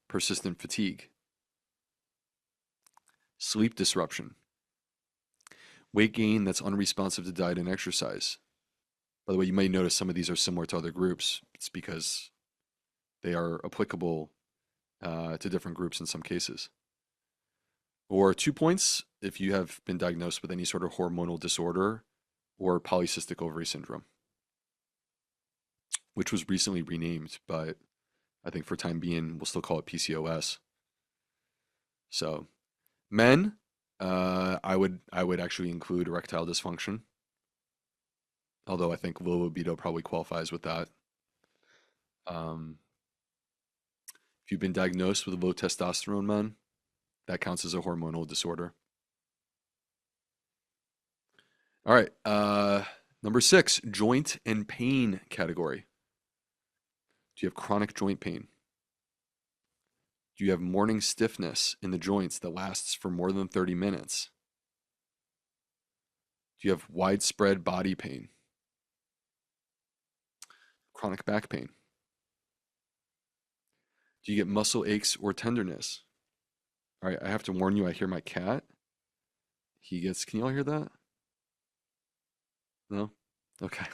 persistent fatigue, sleep disruption, weight gain that's unresponsive to diet and exercise. By the way, you may notice some of these are similar to other groups. It's because they are applicable to different groups in some cases. Or 2 points if you have been diagnosed with any sort of hormonal disorder or polycystic ovary syndrome, which was recently renamed, but I think for time being, we'll still call it PCOS. So, men, I would actually include erectile dysfunction, although I think low libido probably qualifies with that. Um, if you've been diagnosed with low testosterone, men, that counts as a hormonal disorder. All right, number 6, joint and pain category. Do you have chronic joint pain? Do you have morning stiffness in the joints that lasts for more than 30 minutes? Do you have widespread body pain? Chronic back pain? Do you get muscle aches or tenderness? All right, I have to warn you, I hear my cat. Can you all hear that? No? Okay.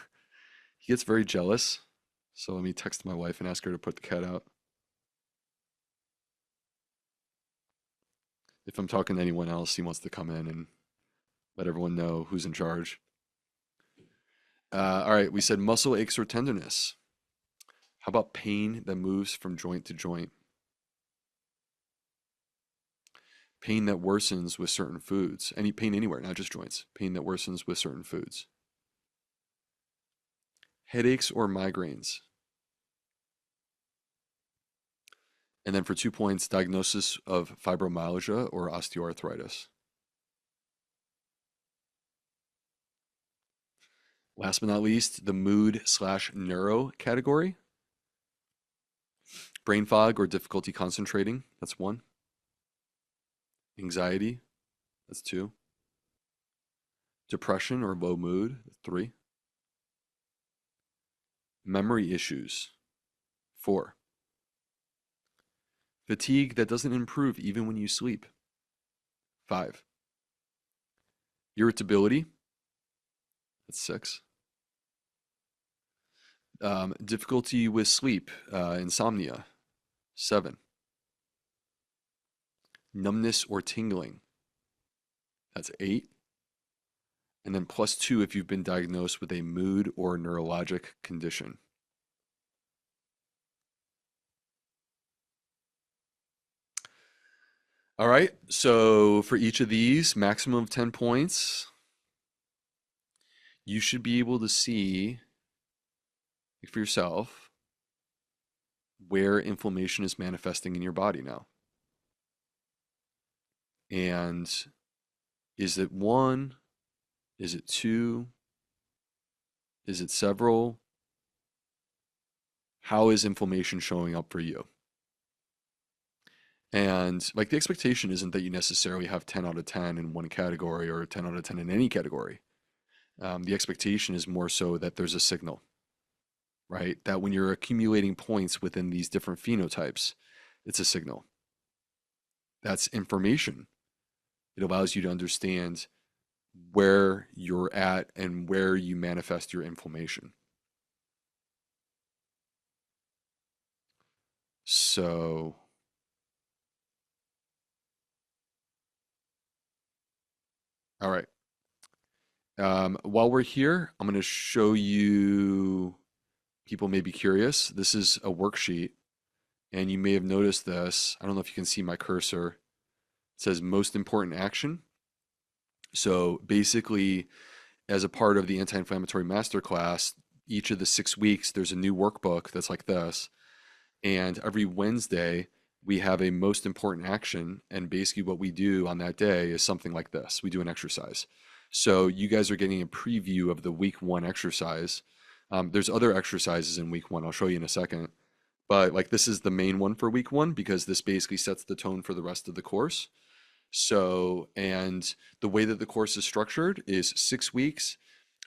He gets very jealous. So let me text my wife and ask her to put the cat out. If I'm talking to anyone else, he wants to come in and let everyone know who's in charge. All right, we said muscle aches or tenderness. How about pain that moves from joint to joint? Pain that worsens with certain foods. Any pain anywhere, not just joints. Pain that worsens with certain foods. Headaches or migraines. And then for 2 points, diagnosis of fibromyalgia or osteoarthritis. Last but not least, the mood/neuro category. Brain fog or difficulty concentrating, that's 1. Anxiety, that's 2. Depression or low mood, that's 3. Memory issues, 4. Fatigue that doesn't improve even when you sleep, 5. Irritability, that's 6. Difficulty with sleep, insomnia, 7. Numbness or tingling, that's 8. And then +2 if you've been diagnosed with a mood or neurologic condition. All right, so for each of these, maximum of 10 points. You should be able to see for yourself where inflammation is manifesting in your body now. And is it one? Is it two? Is it several? How is inflammation showing up for you? And like the expectation isn't that you necessarily have 10 out of 10 in one category or 10 out of 10 in any category. The expectation is more so that there's a signal, right? That when you're accumulating points within these different phenotypes, it's a signal. That's information. It allows you to understand where you're at and where you manifest your inflammation. So, all right. While we're here, I'm going to show you, people may be curious. This is a worksheet, and you may have noticed this. I don't know if you can see my cursor. It says most important action. So basically, as a part of the Anti-Inflammatory Masterclass, each of the 6 weeks, there's a new workbook that's like this. And every Wednesday, we have a most important action. And basically, what we do on that day is something like this. We do an exercise. So you guys are getting a preview of the week one exercise. There's other exercises in week one. I'll show you in a second. But like this is the main one for week one because this basically sets the tone for the rest of the course. So, and the way that the course is structured is 6 weeks,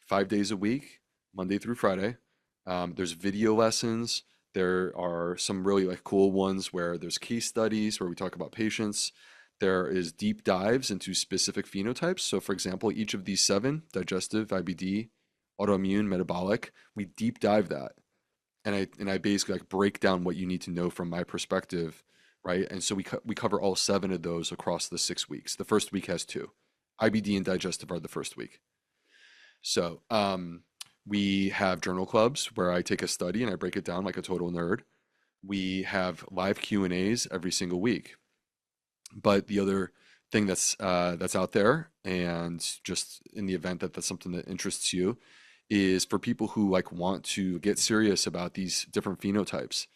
5 days a week, Monday through Friday. There's video lessons. There are some really like cool ones where there's case studies where we talk about patients. There is deep dives into specific phenotypes. So, for example, each of these seven, digestive, IBD, autoimmune, metabolic, we deep dive that. And I basically like break down what you need to know from my perspective, right? And so we cover all seven of those across the 6 weeks. The first week has two. IBD and digestive are the first week. So we have journal clubs where I take a study and I break it down like a total nerd. We have live Q&As every single week. But the other thing that's out there, and just in the event that that's something that interests you, is for people who like want to get serious about these different phenotypes.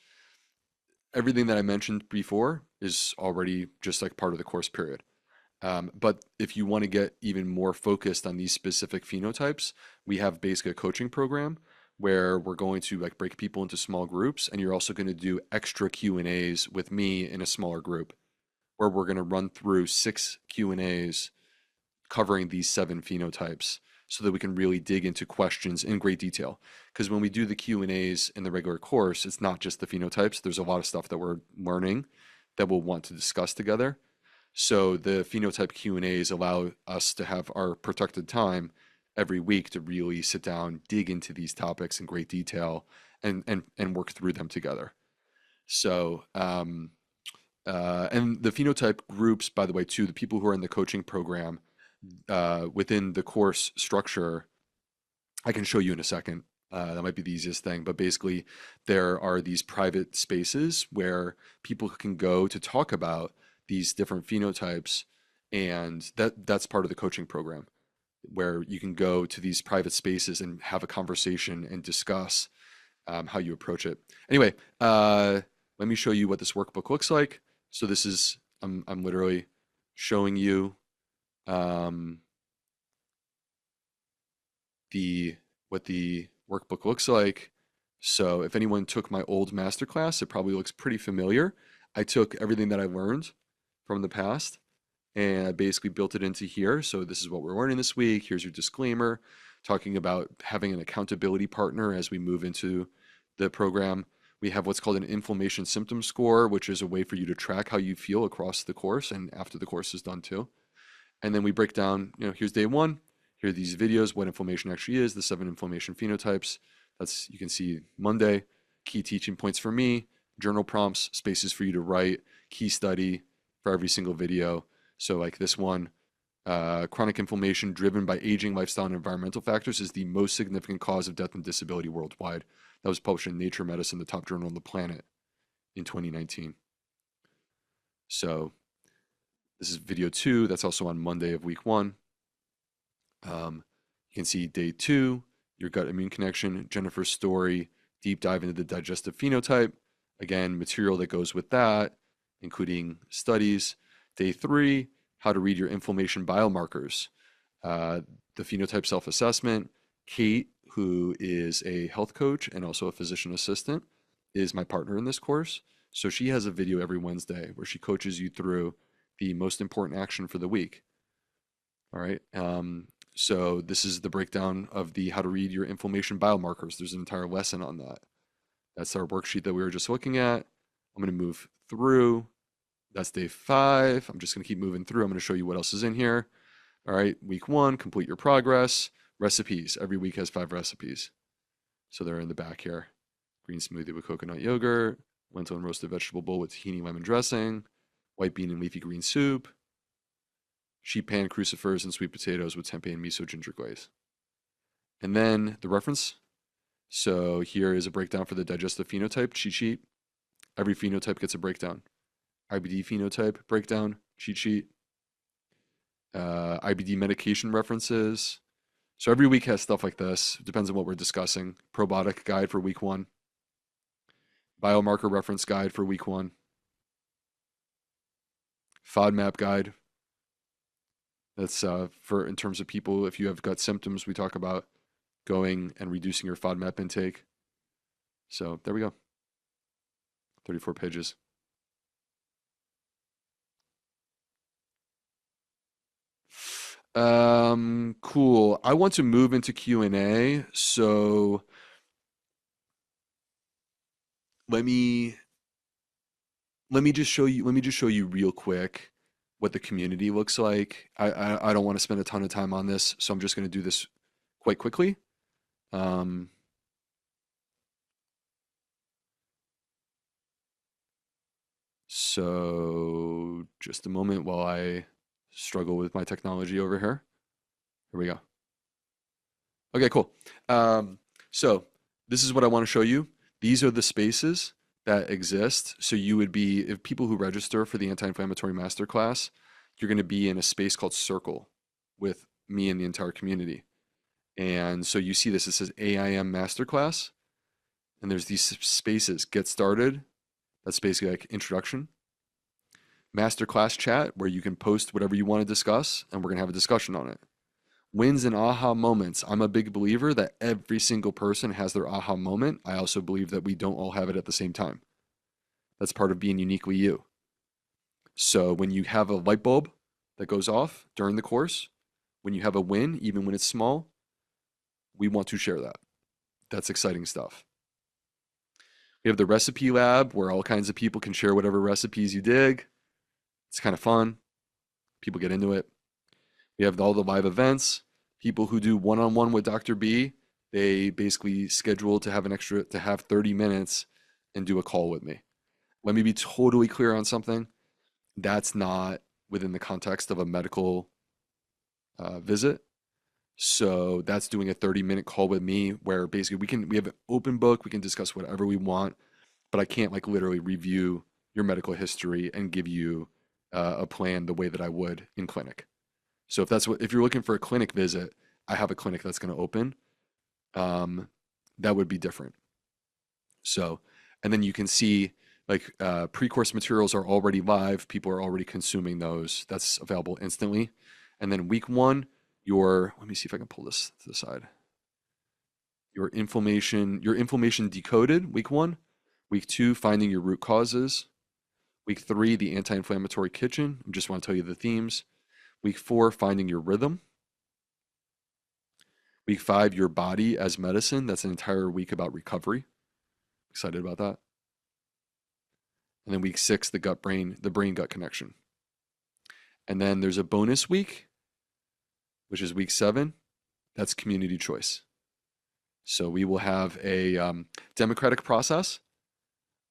Everything that I mentioned before is already just like part of the course period. But if you want to get even more focused on these specific phenotypes, we have basically a coaching program where we're going to like break people into small groups, and you're also going to do extra Q&As with me in a smaller group, where we're going to run through 6 Q&As covering these 7 phenotypes so that we can really dig into questions in great detail. Because when we do the Q&As in the regular course, it's not just the phenotypes. There's a lot of stuff that we're learning that we'll want to discuss together. So the phenotype Q&As allow us to have our protected time every week to really sit down, dig into these topics in great detail, and work through them together. So, and the phenotype groups, by the way, too, the people who are in the coaching program, within the course structure, I can show you in a second. That might be the easiest thing, but basically there are these private spaces where people can go to talk about these different phenotypes, and that's part of the coaching program, where you can go to these private spaces and have a conversation and discuss how you approach it. Anyway, let me show you what this workbook looks like. So this is, I'm literally showing you what the workbook looks like. So if anyone took my old masterclass, it probably looks pretty familiar. I took everything that I learned from the past and I basically built it into here. So this is what we're learning this week. Here's your disclaimer, talking about having an accountability partner as we move into the program. We have what's called an inflammation symptom score, which is a way for you to track how you feel across the course and after the course is done too. And then we break down, here's day one. Here are these videos, what inflammation actually is, the 7 inflammation phenotypes. That's, you can see Monday, key teaching points for me, journal prompts, spaces for you to write, key study for every single video. So like this one, chronic inflammation driven by aging, lifestyle, and environmental factors is the most significant cause of death and disability worldwide. That was published in Nature Medicine, the top journal on the planet, in 2019. So this is video 2. That's also on Monday of week 1. You can see day 2, your gut immune connection, Jennifer's story, deep dive into the digestive phenotype. Again, material that goes with that, including studies. Day 3, how to read your inflammation biomarkers, uh, the phenotype self-assessment. Kate, who is a health coach and also a physician assistant, is my partner in this course. So she has a video every Wednesday where she coaches you through the most important action for the week. All right. So this is the breakdown of the how to read your inflammation biomarkers. There's an entire lesson on that. That's our worksheet that we were just looking at. I'm going to move through. That's day 5. I'm just going to keep moving through. I'm going to show you what else is in here. All right. Week 1, complete your progress. Recipes. Every week has 5 recipes. So they're in the back here. Green smoothie with coconut yogurt, lentil and roasted vegetable bowl with tahini lemon dressing, white bean and leafy green soup, sheet pan crucifers and sweet potatoes with tempeh and miso ginger glaze. And then the reference. So here is a breakdown for the digestive phenotype cheat sheet. Every phenotype gets a breakdown. IBD phenotype breakdown, cheat sheet. IBD medication references. So every week has stuff like this. It depends on what we're discussing. Probiotic guide for week 1. Biomarker reference guide for week 1. FODMAP guide. That's for in terms of people, if you have gut symptoms, we talk about going and reducing your FODMAP intake. So there we go. 34 pages. Cool. I want to move into Q&A. So let me just show you real quick what the community looks like. I don't want to spend a ton of time on this, so I'm just going to do this quite quickly. So just a moment while I struggle with my technology over here. Here we go. Okay, cool. So this is what I want to show you. These are the spaces that exist. So you would be, if people who register for the Anti-Inflammatory Masterclass, you're going to be in a space called Circle with me and the entire community. And so you see this, it says AIM Masterclass, and there's these spaces, get started. That's basically like introduction. Masterclass chat, where you can post whatever you want to discuss, and we're going to have a discussion on it. Wins and aha moments. I'm a big believer that every single person has their aha moment. I also believe that we don't all have it at the same time. That's part of being uniquely you. So when you have a light bulb that goes off during the course, when you have a win, even when it's small, we want to share that. That's exciting stuff. We have the recipe lab where all kinds of people can share whatever recipes you dig. It's kind of fun. People get into it. We have all the live events. People who do one-on-one with Dr. B, they basically schedule to have 30 minutes and do a call with me. Let me be totally clear on something. That's not within the context of a medical visit. So that's doing a 30-minute call with me where basically we have an open book. We can discuss whatever we want, but I can't like literally review your medical history and give you a plan the way that I would in clinic. So if you're looking for a clinic visit, I have a clinic that's going to open. That would be different. So, and then you can see like pre-course materials are already live. People are already consuming those. That's available instantly. And then week 1, let me see if I can pull this to the side. Your inflammation decoded, week 1. Week 2, finding your root causes. Week 3, the anti-inflammatory kitchen. I just want to tell you the themes. Week 4, finding your rhythm. Week 5, your body as medicine. That's an entire week about recovery. Excited about that. And then week 6, the brain-gut connection. And then there's a bonus week, which is week 7. That's community choice. So we will have a democratic process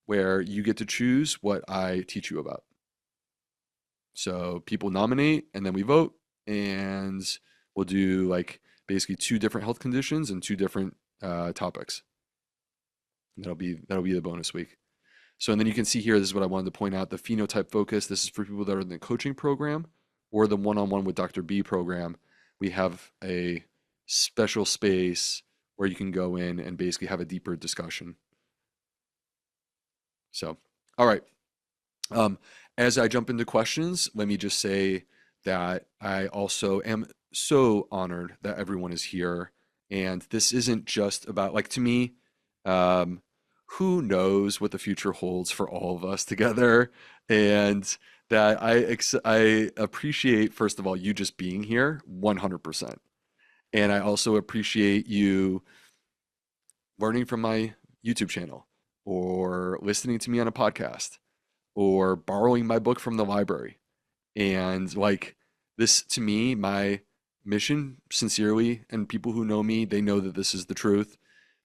where you get to choose what I teach you about. So people nominate and then we vote, and we'll do like basically 2 different health conditions and 2 different topics. And that'll be the bonus week. So, and then you can see here, this is what I wanted to point out, the phenotype focus. This is for people that are in the coaching program or the one-on-one with Dr. B program. We have a special space where you can go in and basically have a deeper discussion. So, all right. As I jump into questions, let me just say that I also am so honored that everyone is here. And this isn't just about, like, to me, um, who knows what the future holds for all of us together. And that I appreciate, first of all, you just being here 100%. And I also appreciate you learning from my YouTube channel or listening to me on a podcast or borrowing my book from the library. And like this to me, my mission, sincerely, and people who know me, they know that this is the truth.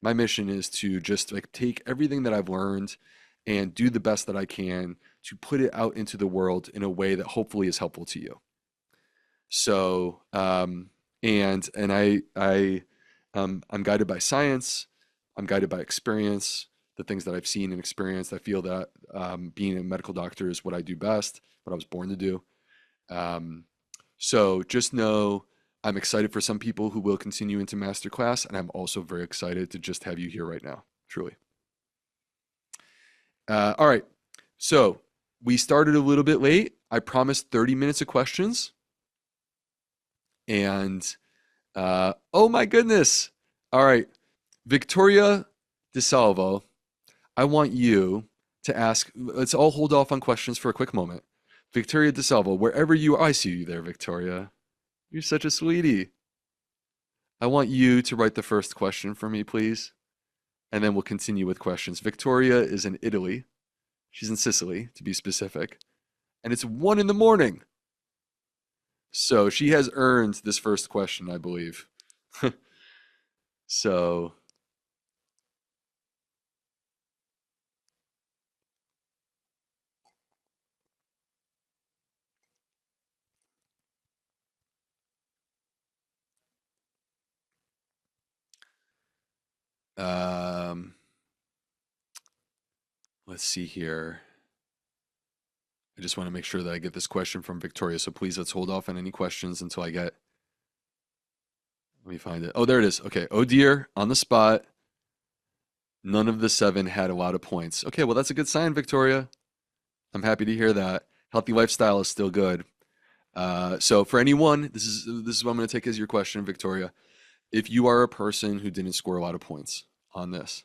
My mission is to just like take everything that I've learned and do the best that I can to put it out into the world in a way that hopefully is helpful to you. So, I'm guided by science. I'm guided by experience, the things that I've seen and experienced. I feel that being a medical doctor is what I do best, what I was born to do. Um, so just know I'm excited for some people who will continue into masterclass, and I'm also very excited to just have you here right now, truly. All right, so we started a little bit late. I promised 30 minutes of questions, and oh my goodness. All right, Victoria DeSalvo, I want you to ask, let's all hold off on questions for a quick moment. Victoria DeSalvo, wherever you are, I see you there, Victoria. You're such a sweetie. I want you to write the first question for me, please. And then we'll continue with questions. Victoria is in Italy. She's in Sicily, to be specific. And it's 1 in the morning. So she has earned this first question, I believe. So, um, let's see here. I just want to make sure that I get this question from Victoria. So please let's hold off on any questions until I get, let me find it. Oh, there it is. Okay. Oh dear, on the spot. None of the 7 had a lot of points. Okay, well, that's a good sign, Victoria. I'm happy to hear that. Healthy lifestyle is still good. So for anyone, this is what I'm going to take as your question, Victoria. If you are a person who didn't score a lot of points on this,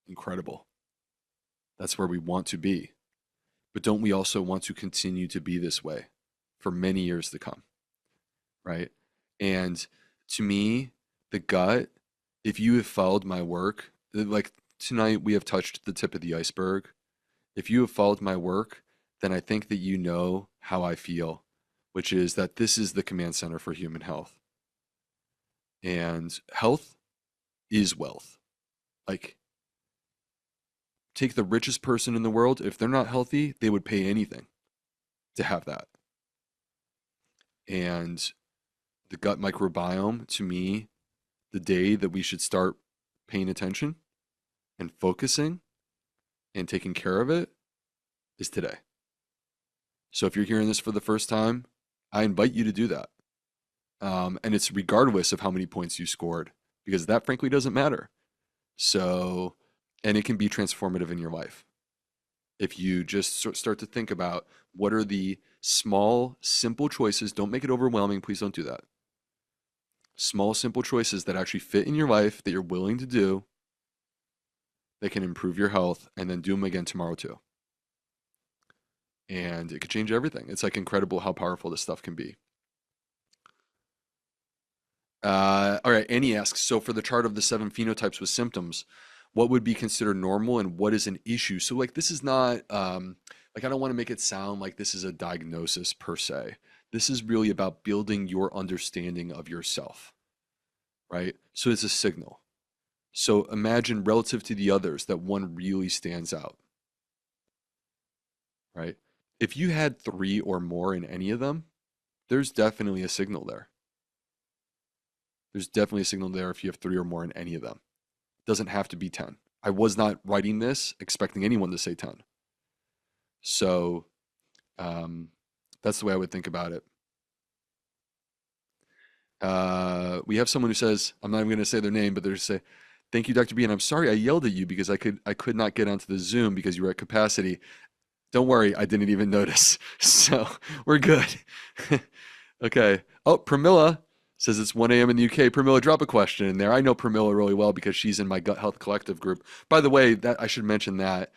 incredible. That's where we want to be. But don't we also want to continue to be this way for many years to come, right? And to me, the gut, if you have followed my work, like tonight we have touched the tip of the iceberg. If you have followed my work, then I think that you know how I feel, which is that this is the command center for human health. And health is wealth. Like, take the richest person in the world, if they're not healthy, they would pay anything to have that. And the gut microbiome, to me, the day that we should start paying attention and focusing and taking care of it is today. So if you're hearing this for the first time, I invite you to do that. And it's regardless of how many points you scored, because that frankly doesn't matter. So, and it can be transformative in your life. If you just start to think about what are the small, simple choices, don't make it overwhelming, please don't do that. Small, simple choices that actually fit in your life that you're willing to do that can improve your health, and then do them again tomorrow too. And it could change everything. It's like incredible how powerful this stuff can be. All right, Annie asks, so for the chart of the 7 phenotypes with symptoms, what would be considered normal and what is an issue? So like this is not like I don't want to make it sound like this is a diagnosis per se. This is really about building your understanding of yourself, right? So it's a signal. So imagine relative to the others that one really stands out, right? If you had 3 or more in any of them, there's definitely a signal there. There's definitely a signal there if you have 3 or more in any of them. It doesn't have to be 10. I was not writing this expecting anyone to say 10. So that's the way I would think about it. We have someone who says, I'm not even going to say their name, but they're just say, thank you, Dr. B. And I'm sorry I yelled at you because I could not get onto the Zoom because you were at capacity. Don't worry, I didn't even notice. So we're good. Okay. Oh, Pramila says it's 1 a.m. in the UK. Pramila, drop a question in there. I know Pramila really well because she's in my Gut Health Collective group. By the way, that I should mention that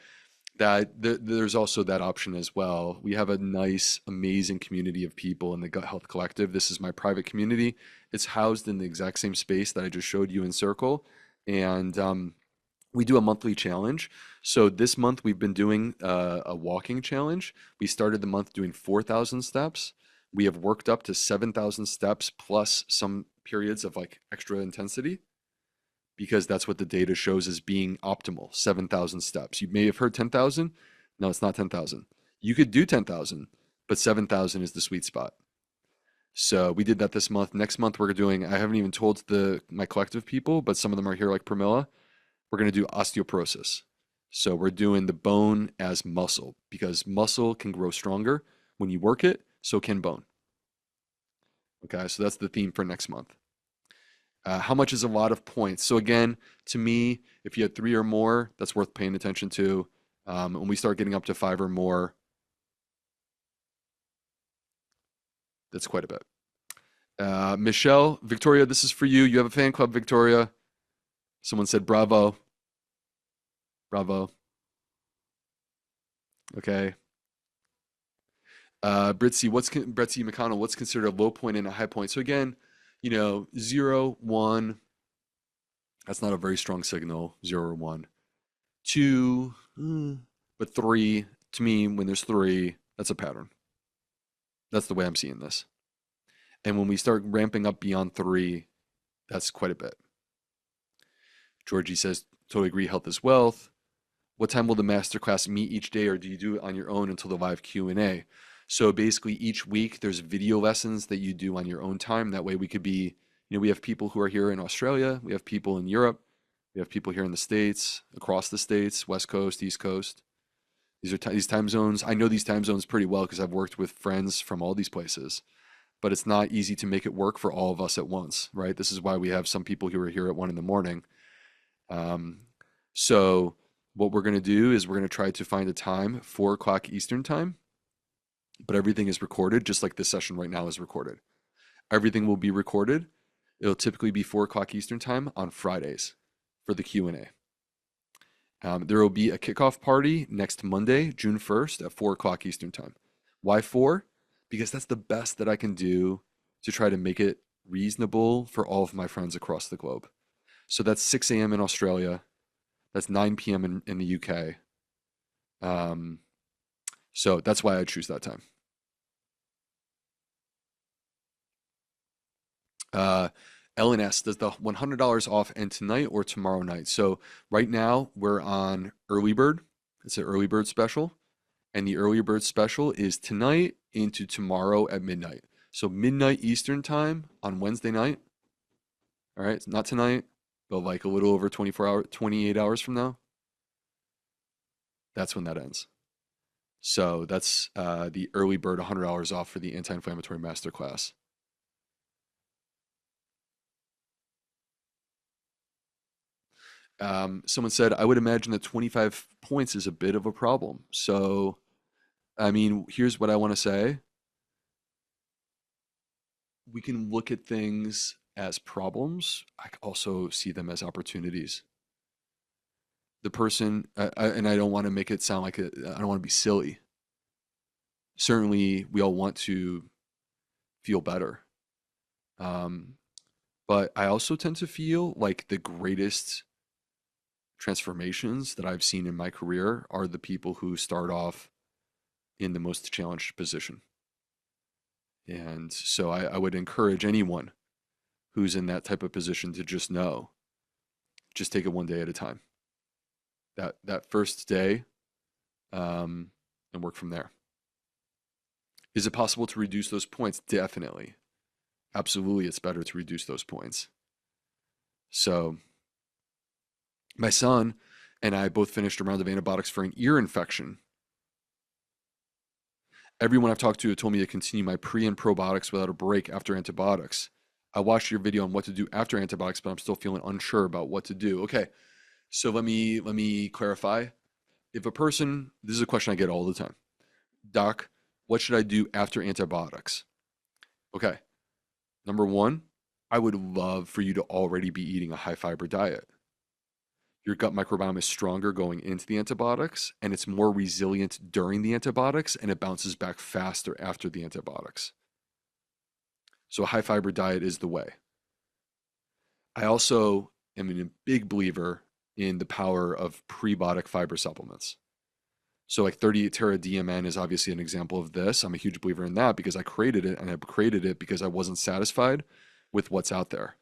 there's also that option as well. We have a nice, amazing community of people in the Gut Health Collective. This is my private community. It's housed in the exact same space that I just showed you in Circle, and we do a monthly challenge. So this month we've been doing a walking challenge. We started the month doing 4,000 steps. We have worked up to 7,000 steps plus some periods of like extra intensity because that's what the data shows as being optimal, 7,000 steps. You may have heard 10,000. No, it's not 10,000. You could do 10,000, but 7,000 is the sweet spot. So we did that this month. Next month we're doing, I haven't even told my collective people, but some of them are here like Pramila. We're going to do osteoporosis. So we're doing the bone as muscle because muscle can grow stronger when you work it, so can bone. Okay, so that's the theme for next month. How much is a lot of points? So again, to me, if you had 3 or more, that's worth paying attention to. When we start getting up to 5 or more, that's quite a bit. Michelle, Victoria, this is for you. You have a fan club, Victoria. Someone said bravo. Bravo. Okay. Britzy, Bretzy McConnell, what's considered a low point and a high point? So again, 0, 1, that's not a very strong signal, 0 or 1. 2, but 3, to me, when there's 3, that's a pattern. That's the way I'm seeing this. And when we start ramping up beyond 3, that's quite a bit. Georgie says, totally agree, health is wealth. What time will the masterclass meet each day, or do you do it on your own until the live Q&A? So basically each week there's video lessons that you do on your own time. That way we could be, we have people who are here in Australia, we have people in Europe, we have people here in the States, across the States, West Coast, East Coast. These time zones. I know these time zones pretty well because I've worked with friends from all these places, but it's not easy to make it work for all of us at once, right? This is why we have some people who are here at 1 in the morning. So what we're going to do is we're going to try to find a time, 4 o'clock Eastern time, but everything is recorded, just like this session right now is recorded. Everything will be recorded. It'll typically be 4 o'clock Eastern time on Fridays for the Q&A. There will be a kickoff party next Monday, June 1st at 4 o'clock Eastern time. Why 4? Because that's the best that I can do to try to make it reasonable for all of my friends across the globe. So that's 6 a.m. in Australia. That's 9 p.m. in the UK. So that's why I choose that time. Ellen asks, does the $100 off end tonight or tomorrow night? So right now we're on early bird. It's an early bird special. And the early bird special is tonight into tomorrow at midnight. So midnight Eastern time on Wednesday night. All right, it's not tonight, but like a little over 28 hours from now. That's when that ends. So that's the early bird $100 off for the Anti-Inflammatory Masterclass. Someone said, I would imagine that 25 points is a bit of a problem. So, I mean, here's what I want to say. We can look at things as problems. I also see them as opportunities. The person, and I don't want to make it sound like I don't want to be silly. Certainly, we all want to feel better. But I also tend to feel like the greatest transformations that I've seen in my career are the people who start off in the most challenged position. And so I would encourage anyone who's in that type of position to just take it one day at a time. That first day, and work from there. Is it possible to reduce those points? Definitely. Absolutely, it's better to reduce those points. So my son and I both finished a round of antibiotics for an ear infection. Everyone I've talked to told me to continue my pre and probiotics without a break after antibiotics. I watched your video on what to do after antibiotics, but I'm still feeling unsure about what to do. Okay, so let me clarify. If a person, this is a question I get all the time. Doc, what should I do after antibiotics? Okay, number one, I would love for you to already be eating a high fiber diet. Your gut microbiome is stronger going into the antibiotics, and it's more resilient during the antibiotics, and it bounces back faster after the antibiotics. So a high fiber diet is the way. I also am a big believer in the power of prebiotic fiber supplements. So like 38 Terra DMN is obviously an example of this. I'm a huge believer in that because I created it, and I created it because I wasn't satisfied with what's out there.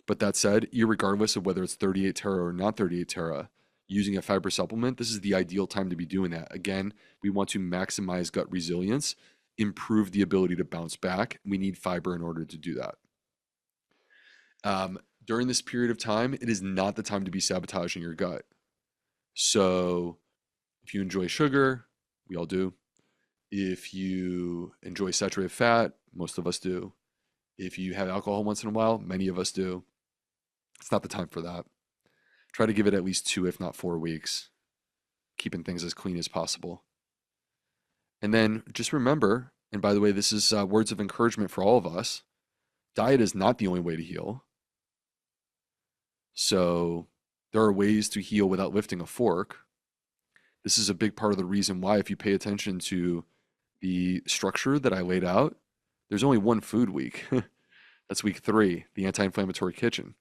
But that said, irregardless of whether it's 38 Terra or not 38 Terra, using a fiber supplement, this is the ideal time to be doing that. Again, we want to maximize gut resilience, improve the ability to bounce back. We need fiber in order to do that. During this period of time, it is not the time to be sabotaging your gut. So if you enjoy sugar, we all do. If you enjoy saturated fat, most of us do. If you have alcohol once in a while, many of us do. It's not the time for that. Try to give it at least 2, if not 4 weeks, keeping things as clean as possible. And then just remember, and by the way, this is words of encouragement for all of us, diet is not the only way to heal. So there are ways to heal without lifting a fork. This is a big part of the reason why, if you pay attention to the structure that I laid out, there's only one food week. That's week 3, the anti-inflammatory kitchen.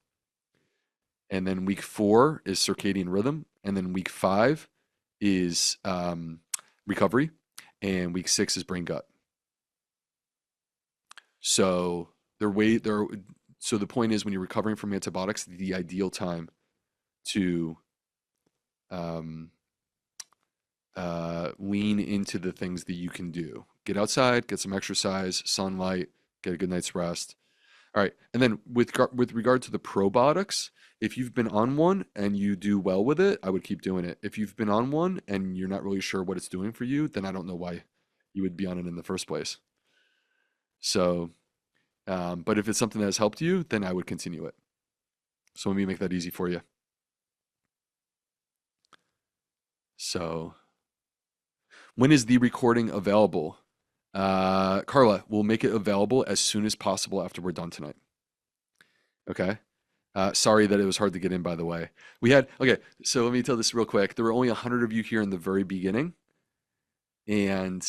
And then week 4 is circadian rhythm. And then week 5 is recovery. And week 6 is brain gut. So so the point is, when you're recovering from antibiotics, the ideal time to lean into the things that you can do. Get outside, get some exercise, sunlight, get a good night's rest. All right. And then with regard to the probiotics, if you've been on one and you do well with it, I would keep doing it. If you've been on one and you're not really sure what it's doing for you, then I don't know why you would be on it in the first place. So, but if it's something that has helped you, then I would continue it. So let me make that easy for you. So when is the recording available? Carla, we'll make it available as soon as possible after we're done tonight. Okay. Sorry that it was hard to get in, by the way. Okay, so let me tell this real quick. There were only 100 of you here in the very beginning. And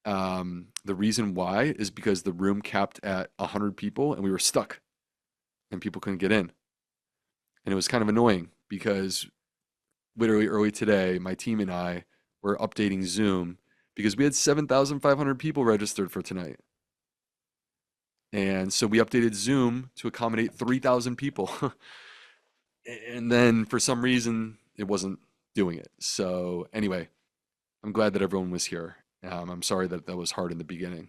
the reason why is because the room capped at 100 people and we were stuck and people couldn't get in. And it was kind of annoying because literally early today, my team and I were updating Zoom because we had 7,500 people registered for tonight. And so we updated Zoom to accommodate 3,000 people. And then for some reason, it wasn't doing it. So anyway, I'm glad that everyone was here. I'm sorry that that was hard in the beginning.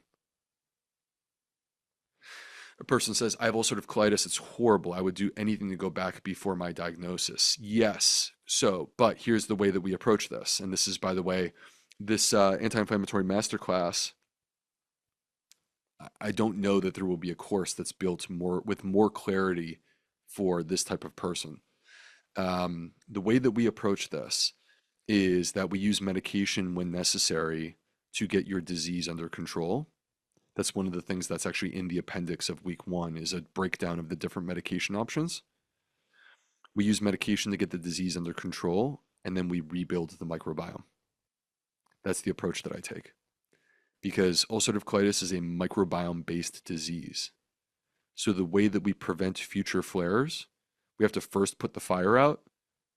A person says, I have ulcerative colitis. It's horrible. I would do anything to go back before my diagnosis. Yes. So, but here's the way that we approach this. And this is, by the way, this anti-inflammatory masterclass. I don't know that there will be a course that's built with more clarity for this type of person. The way that we approach this is that we use medication when necessary to get your disease under control. That's one of the things that's actually in the appendix of week 1 is a breakdown of the different medication options. We use medication to get the disease under control, and then we rebuild the microbiome. That's the approach that I take. Because ulcerative colitis is a microbiome-based disease. So the way that we prevent future flares, we have to first put the fire out,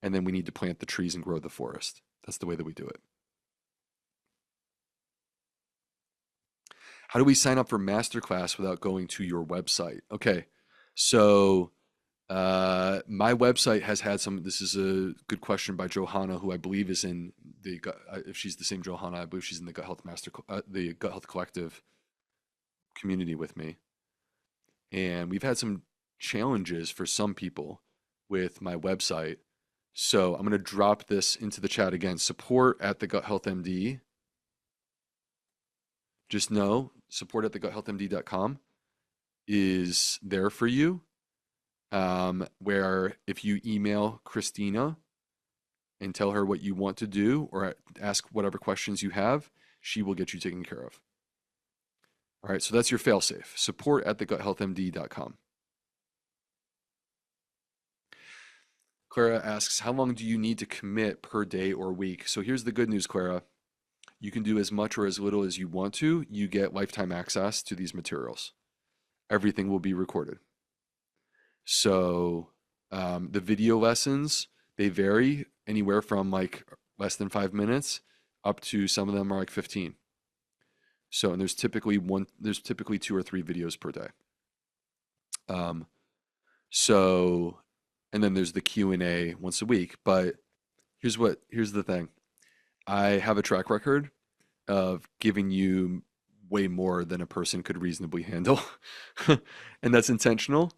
and then we need to plant the trees and grow the forest. That's the way that we do it. How do we sign up for masterclass without going to your website? Okay, so my website has had some. This is a good question by Johanna, who I believe is in the. If she's the same Johanna, I believe she's in the the Gut Health Collective community with me. And we've had some challenges for some people with my website. So I'm going to drop this into the chat again. Support at the Gut Health MD. Just know support at theguthealthmd.com is there for you. Where if you email Christina and tell her what you want to do or ask whatever questions you have, she will get you taken care of. All right, so that's your fail-safe. Support at theguthealthmd.com. Clara asks, how long do you need to commit per day or week? So here's the good news, Clara. You can do as much or as little as you want to. You get lifetime access to these materials. Everything will be recorded. So the video lessons, they vary anywhere from like less than 5 minutes up to some of them are like 15. So, and there's typically 2 or 3 videos per day. Um, so, and then there's the Q&A once a week. But here's the thing. I have a track record of giving you way more than a person could reasonably handle. And that's intentional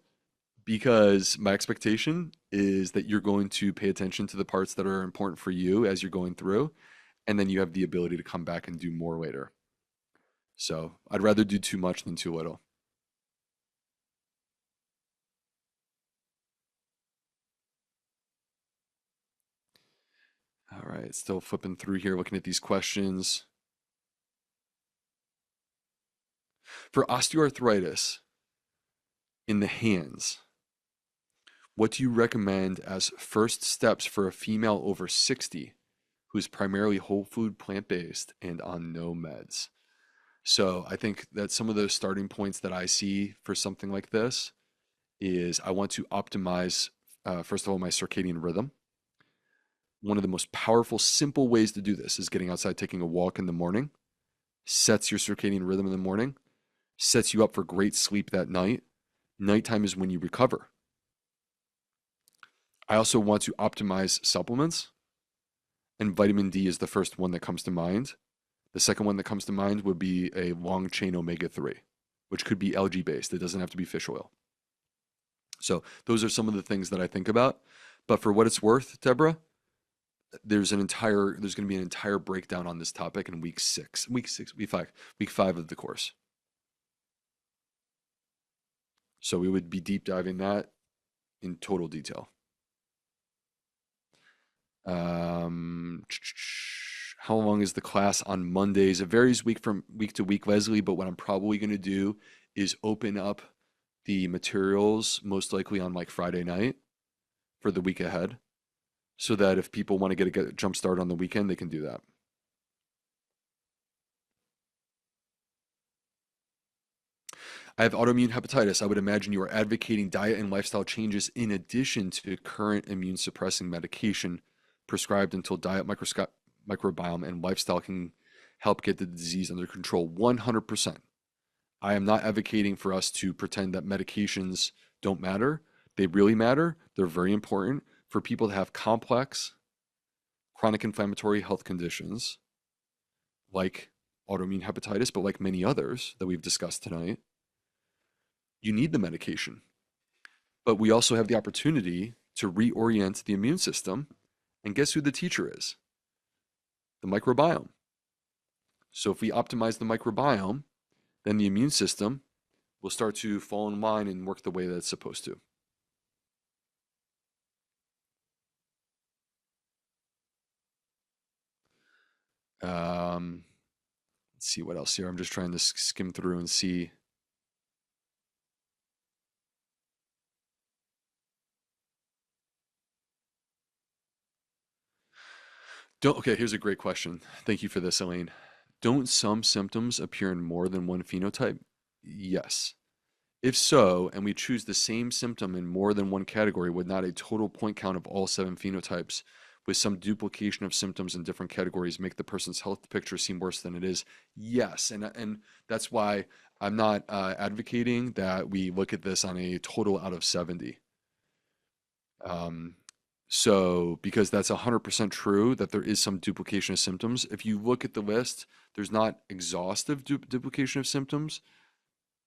because my expectation is that you're going to pay attention to the parts that are important for you as you're going through, and then you have the ability to come back and do more later. So I'd rather do too much than too little. All right, still flipping through here, looking at these questions. For osteoarthritis in the hands, what do you recommend as first steps for a female over 60 who is primarily whole food, plant-based, and on no meds? So I think that some of those starting points that I see for something like this is I want to optimize, first of all, my circadian rhythm. One of the most powerful, simple ways to do this is getting outside, taking a walk in the morning, sets your circadian rhythm in the morning, sets you up for great sleep that night. Nighttime is when you recover. I also want to optimize supplements, and vitamin D is the first one that comes to mind. The second one that comes to mind would be a long chain omega-3, which could be algae based. It doesn't have to be fish oil. So those are some of the things that I think about. But for what it's worth, Deborah, there's going to be an entire breakdown on this topic in week 5 of the course. So we would be deep diving that in total detail. How long is the class on Mondays? It varies from week to week, Leslie, but what I'm probably going to do is open up the materials most likely on like Friday night for the week ahead, so that if people want to get a jump start on the weekend, they can do that. I have autoimmune hepatitis. I would imagine you are advocating diet and lifestyle changes in addition to current immune suppressing medication prescribed until diet, microbiome, and lifestyle can help get the disease under control. 100%. I am not advocating for us to pretend that medications don't matter. They really matter. They're very important for people to have complex chronic inflammatory health conditions like autoimmune hepatitis, but like many others that we've discussed tonight. You need the medication. But we also have the opportunity to reorient the immune system. And guess who the teacher is? The microbiome. So if we optimize the microbiome, then the immune system will start to fall in line and work the way that it's supposed to. Let's see what else here. I'm just trying to skim through and see. Okay, here's a great question. Thank you for this, Elaine. Don't some symptoms appear in more than one phenotype? Yes. If so, and we choose the same symptom in more than one category, would not a total point count of all 7 phenotypes with some duplication of symptoms in different categories make the person's health picture seem worse than it is? Yes, and that's why I'm not advocating that we look at this on a total out of 70. So, because that's 100% true that there is some duplication of symptoms. If you look at the list, there's not exhaustive duplication of symptoms,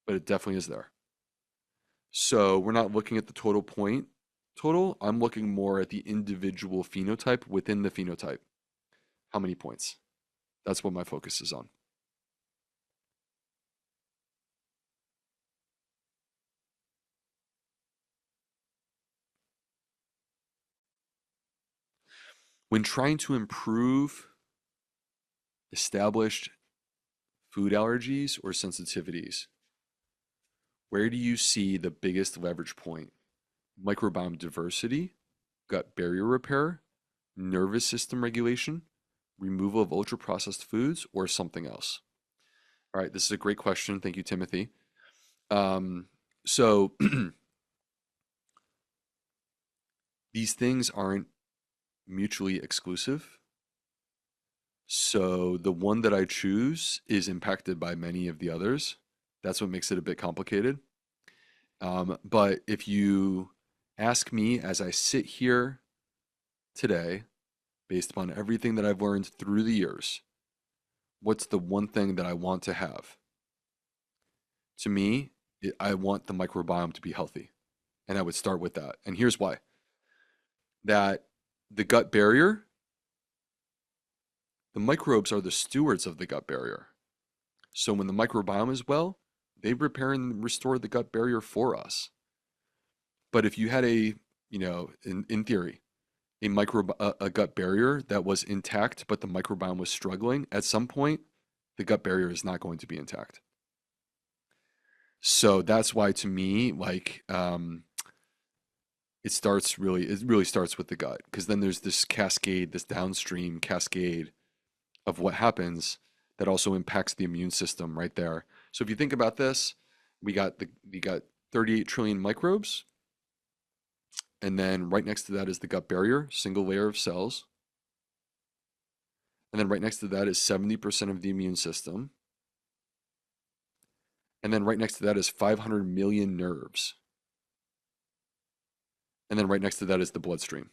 but it definitely is there. So we're not looking at the total. I'm looking more at the individual phenotype within the phenotype. How many points? That's what my focus is on. When trying to improve established food allergies, or sensitivities? Where do you see the biggest leverage point? Microbiome diversity, gut barrier repair, nervous system regulation, removal of ultra processed foods, or something else? All right, this is a great question. Thank you, Timothy. Um, so these things aren't mutually exclusive. So the one that I choose is impacted by many of the others. That's what makes it a bit complicated. But if you ask me as I sit here today, based upon everything that I've learned through the years, what's the one thing that I want to have? To me, I want the microbiome to be healthy. And I would start with that. And here's why. That the gut barrier, the microbes are the stewards of the gut barrier. So when the microbiome is well, they repair and restore the gut barrier for us. But if you had in theory, a gut barrier that was intact, but the microbiome was struggling, at some point, the gut barrier is not going to be intact. So that's why, to me, it really starts with the gut, because then there's this cascade, this downstream cascade of what happens that also impacts the immune system right there. So if you think about this, we got 38 trillion microbes, and then right next to that is the gut barrier, single layer of cells. And then right next to that is 70% of the immune system. And then right next to that is 500 million nerves. And then right next to that is the bloodstream.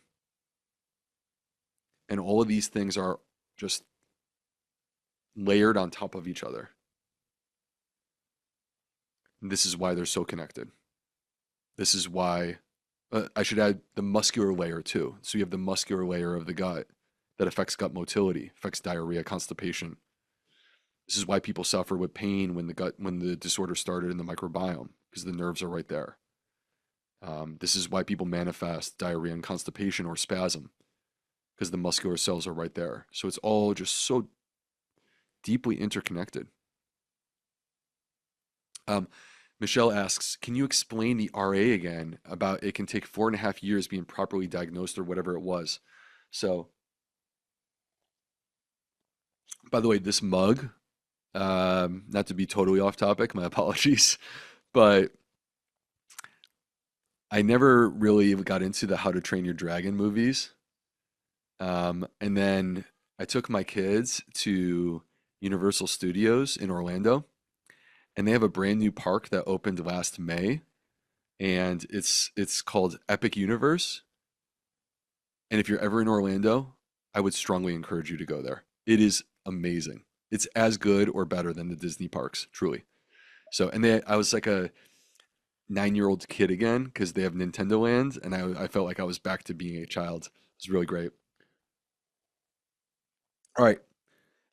And all of these things are just layered on top of each other. And this is why they're so connected. This is why I should add the muscular layer too. So you have the muscular layer of the gut that affects gut motility, affects diarrhea, constipation. This is why people suffer with pain when the disorder started in the microbiome, because the nerves are right there. This is why people manifest diarrhea and constipation or spasm, because the muscular cells are right there. So it's all just so deeply interconnected. Michelle asks, can you explain the RA again about it can take 4.5 years being properly diagnosed or whatever it was? So, by the way, this mug, not to be totally off topic, my apologies, but I never really got into the How to Train Your Dragon movies. And then I took my kids to Universal Studios in Orlando, and they have a brand new park that opened last May, and it's called Epic Universe. And if you're ever in Orlando, I would strongly encourage you to go there. It is amazing. It's as good or better than the Disney parks, truly. So, I was like a 9-year-old kid again because they have Nintendo Land, and I felt like I was back to being a child. It was really great. All right.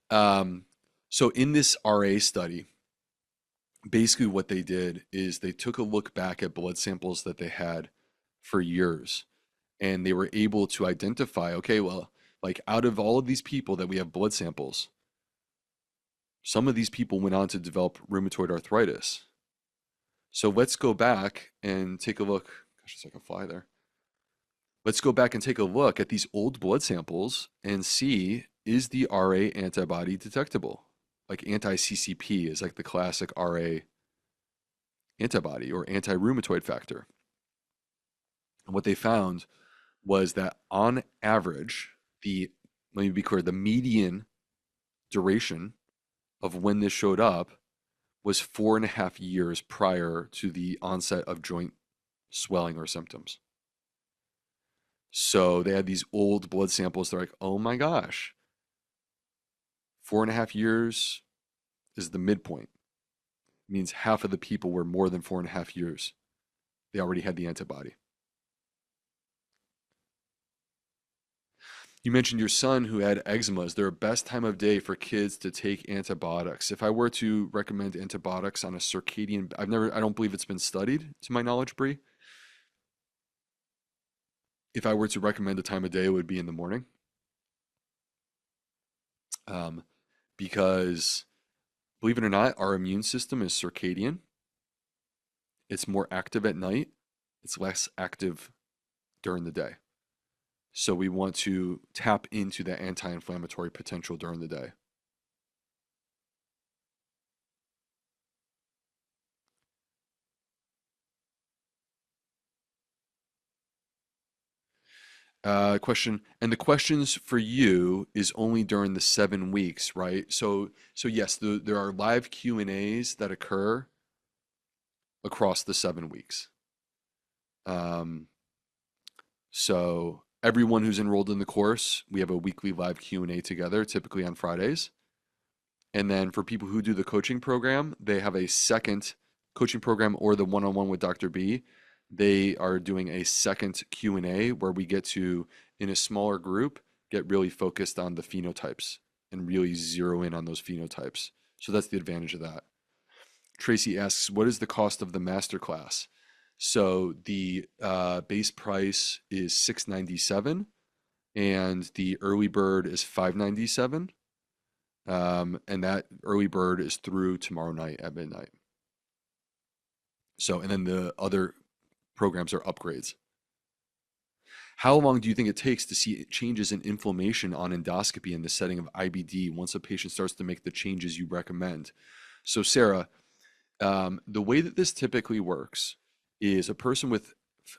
Um, so in this RA study, basically what they did is they took a look back at blood samples that they had for years, and they were able to identify, okay, well, like out of all of these people that we have blood samples, some of these people went on to develop rheumatoid arthritis. So let's go back and take a look. Gosh, it's like a fly there. Let's go back and take a look at these old blood samples and see, is the RA antibody detectable? Like anti-CCP is like the classic RA antibody or anti-rheumatoid factor. And what they found was that on average, let me be clear, the median duration of when this showed up was 4.5 years prior to the onset of joint swelling or symptoms. So they had these old blood samples. They're like, oh my gosh, 4.5 years is the midpoint. It means half of the people were more than 4.5 years. They already had the antibody. You mentioned your son who had eczema. Is there a best time of day for kids to take antibiotics? If I were to recommend antibiotics on a circadian, I don't believe it's been studied to my knowledge, Bree. If I were to recommend a time of day, it would be in the morning. Um, because Believe it or not, our immune system is circadian. It's more active at night. It's less active during the day. So we want to tap into that anti-inflammatory potential during the day. Question, and the questions for you is only during the 7 weeks, right? So yes, there are live Q&As that occur across the 7 weeks. Um, so everyone who's enrolled in the course, we have a weekly live Q&A together, typically on Fridays. And then for people who do the coaching program, they have a second coaching program or the one-on-one with Dr. B. They are doing a second Q&A where we get to, in a smaller group, get really focused on the phenotypes and really zero in on those phenotypes. So that's the advantage of that. Tracy asks, what is the cost of the masterclass? So the base price is $697 and the early bird is $597. And that early bird is through tomorrow night at midnight. So, and then the other programs are upgrades. How long do you think it takes to see changes in inflammation on endoscopy in the setting of IBD once a patient starts to make the changes you recommend? So, Sarah, the way that this typically works is a person with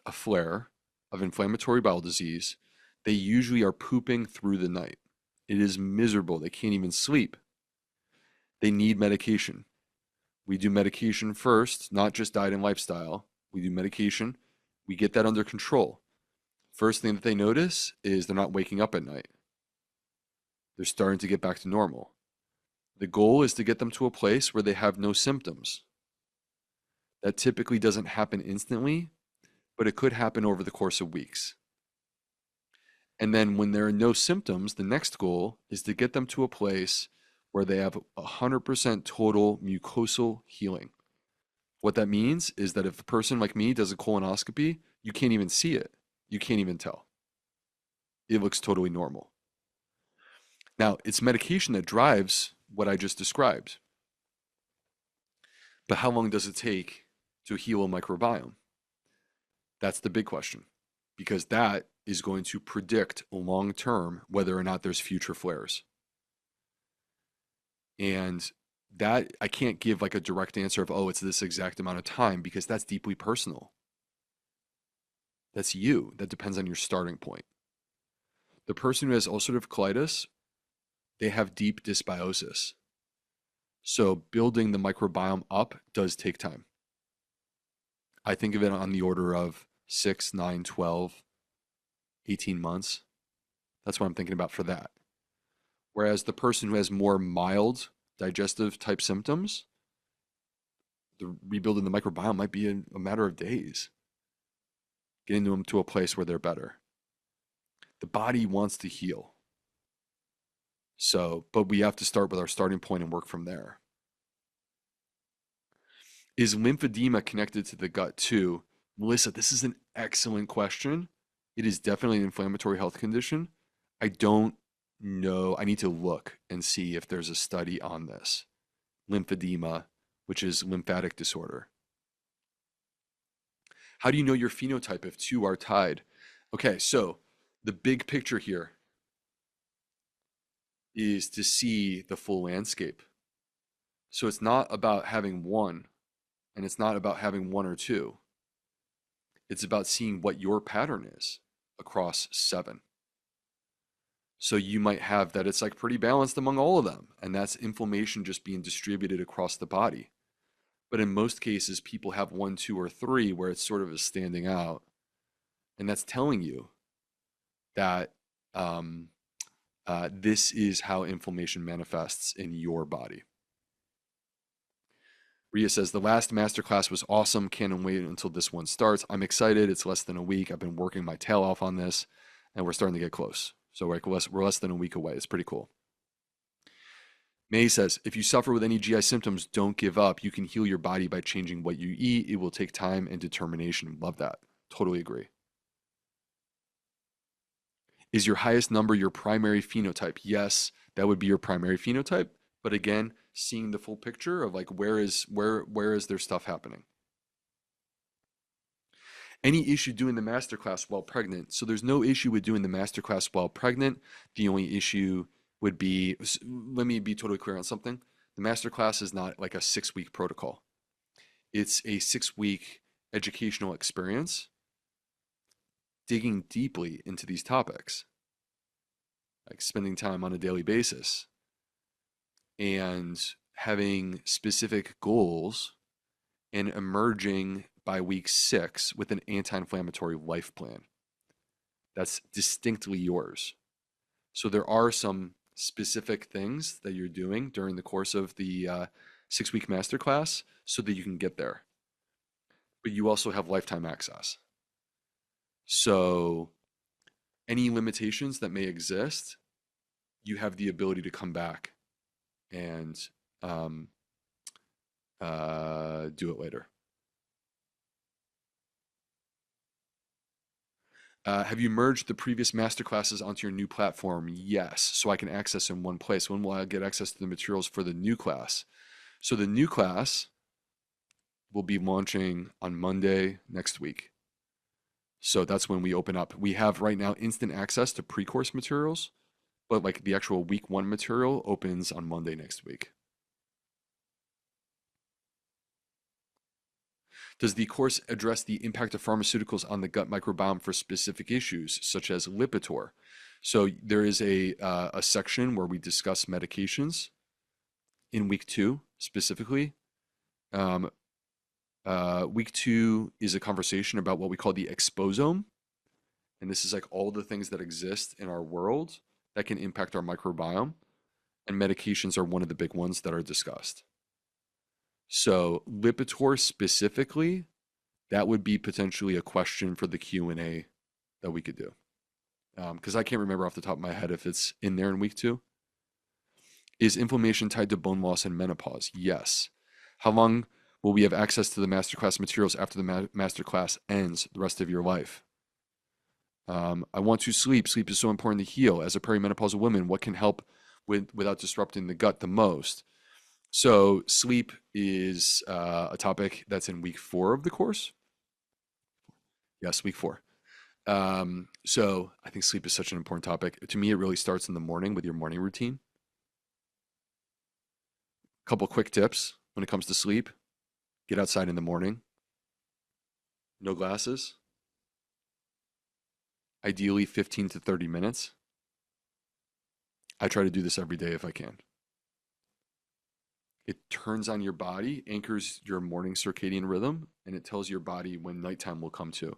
a flare of inflammatory bowel disease, they usually are pooping through the night. It is miserable. They can't even sleep. They need medication. We do medication first, not just diet and lifestyle. We do medication. We get that under control. First thing that they notice is they're not waking up at night. They're starting to get back to normal. The goal is to get them to a place where they have no symptoms. That typically doesn't happen instantly, but it could happen over the course of weeks. And then when there are no symptoms, the next goal is to get them to a place where they have 100% total mucosal healing. What that means is that if a person like me does a colonoscopy, you can't even see it. You can't even tell. It looks totally normal. Now, it's medication that drives what I just described. But how long does it take to heal a microbiome? That's the big question, because that is going to predict long term whether or not there's future flares. And that I can't give like a direct answer of, oh, it's this exact amount of time, because that's deeply personal. That's you. That depends on your starting point. The person who has ulcerative colitis, they have deep dysbiosis. So building the microbiome up does take time. I think of it on the order of 6, 9, 12, 18 months. That's what I'm thinking about for that. Whereas the person who has more mild digestive type symptoms, the rebuilding the microbiome might be a matter of days, getting them to a place where they're better. The body wants to heal. So, but we have to start with our starting point and work from there. Is lymphedema connected to the gut too? Melissa, this is an excellent question. It is definitely an inflammatory health condition. I don't know. I need to look and see if there's a study on this. Lymphedema, which is lymphatic disorder. How do you know your phenotype if two are tied? Okay, so the big picture here is to see the full landscape. So it's not about having one, and it's not about having one or two. It's about seeing what your pattern is across 7. So you might have that it's like pretty balanced among all of them, and that's inflammation just being distributed across the body. But in most cases, people have 1, 2, or 3 where it's sort of is standing out. And that's telling you that this is how inflammation manifests in your body. Ria says, the last masterclass was awesome. Can't wait until this one starts. I'm excited. It's less than a week. I've been working my tail off on this, and we're starting to get close. So we're less than a week away. It's pretty cool. May says, if you suffer with any GI symptoms, don't give up. You can heal your body by changing what you eat. It will take time and determination. Love that. Totally agree. Is your highest number your primary phenotype? Yes, that would be your primary phenotype. But again, seeing the full picture of like where is their stuff happening. Any issue doing the masterclass while pregnant? So there's no issue with doing the masterclass while pregnant. The only issue would be, let me be totally clear on something. The masterclass is not like a 6-week protocol. It's a 6-week educational experience digging deeply into these topics, like spending time on a daily basis and having specific goals and emerging by week 6 with an anti-inflammatory life plan that's distinctly yours. So there are some specific things that you're doing during the course of the 6-week masterclass so that you can get there. But you also have lifetime access. So any limitations that may exist, you have the ability to come back and do it later. Have you merged the previous masterclasses onto your new platform? Yes, so I can access in one place. When will I get access to the materials for the new class? So the new class will be launching on Monday next week. So that's when we open up. We have right now instant access to pre-course materials, but like the actual week 1 material opens on Monday next week. Does the course address the impact of pharmaceuticals on the gut microbiome for specific issues, such as Lipitor? So there is a section where we discuss medications in week 2 specifically. Week 2 is a conversation about what we call the exposome. And this is like all the things that exist in our world that can impact our microbiome. And medications are one of the big ones that are discussed. So Lipitor specifically, that would be potentially a question for the Q&A that we could do. Because I can't remember off the top of my head if it's in there in week 2. Is inflammation tied to bone loss and menopause? Yes. How long will we have access to the masterclass materials after the masterclass ends the rest of your life? I want to sleep. Sleep is so important to heal. As a perimenopausal woman, what can help without disrupting the gut the most? So sleep is a topic that's in week 4 of the course. Yes, week 4. So I think sleep is such an important topic. To me, it really starts in the morning with your morning routine. A couple quick tips when it comes to sleep. Get outside in the morning. No glasses. Ideally 15 to 30 minutes. I try to do this every day if I can. It turns on your body, anchors your morning circadian rhythm, and it tells your body when nighttime will come to.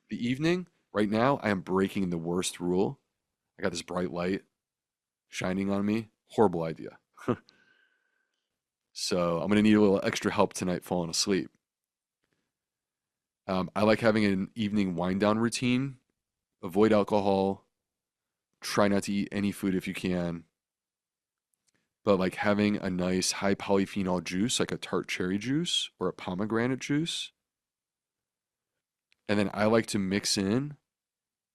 The evening, right now, I am breaking the worst rule. I got this bright light shining on me. Horrible idea. So I'm going to need a little extra help tonight falling asleep. I like having an evening wind down routine. Avoid alcohol. Try not to eat any food if you can. But like having a nice high polyphenol juice, like a tart cherry juice or a pomegranate juice. And then I like to mix in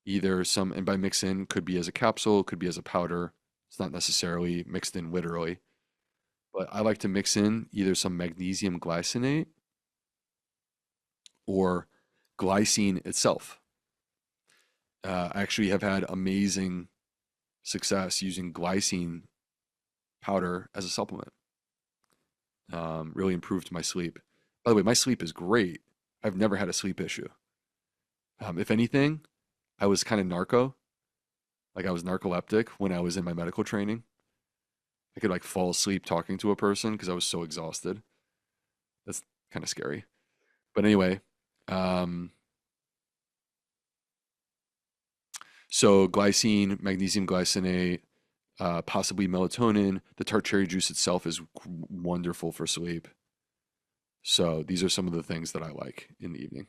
either some, and by mix in could be as a capsule, could be as a powder. It's not necessarily mixed in literally. But I like to mix in either some magnesium glycinate or glycine itself. I actually have had amazing success using glycine powder as a supplement. Really improved my sleep. By the way, my sleep is great. I've never had a sleep issue. If anything, I was kind of narco. Like I was narcoleptic when I was in my medical training. I could like fall asleep talking to a person because I was so exhausted. That's kind of scary. But anyway, so glycine, magnesium glycinate, possibly melatonin. The tart cherry juice itself is wonderful for sleep. So these are some of the things that I like in the evening.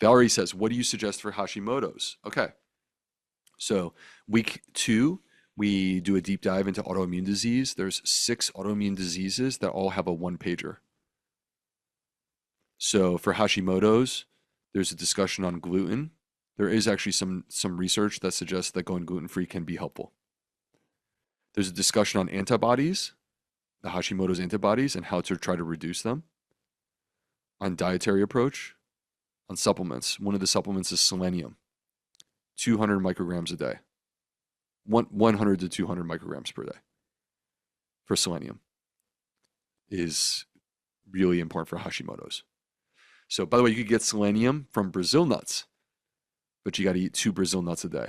Valerie says, what do you suggest for Hashimoto's? Okay. So week 2, we do a deep dive into autoimmune disease. There's 6 autoimmune diseases that all have a 1-pager. So for Hashimoto's, there's a discussion on gluten. There is actually some research that suggests that going gluten-free can be helpful. There's a discussion on antibodies. the Hashimoto's antibodies and how to try to reduce them, on dietary approach, on supplements. One of the supplements is selenium, 200 micrograms a day, 100 to 200 micrograms per day for selenium is really important for Hashimoto's. So, by the way, you could get selenium from Brazil nuts, but you got to eat 2 Brazil nuts a day.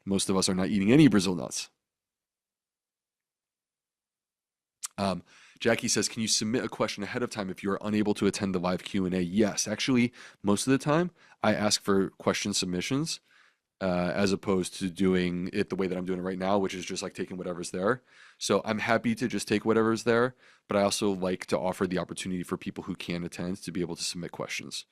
Most of us are not eating any Brazil nuts. Jackie says, can you submit a question ahead of time if you are unable to attend the live Q&A? Yes, actually, most of the time, I ask for question submissions as opposed to doing it the way that I'm doing it right now, which is just like taking whatever's there. So I'm happy to just take whatever's there, but I also like to offer the opportunity for people who can attend to be able to submit questions.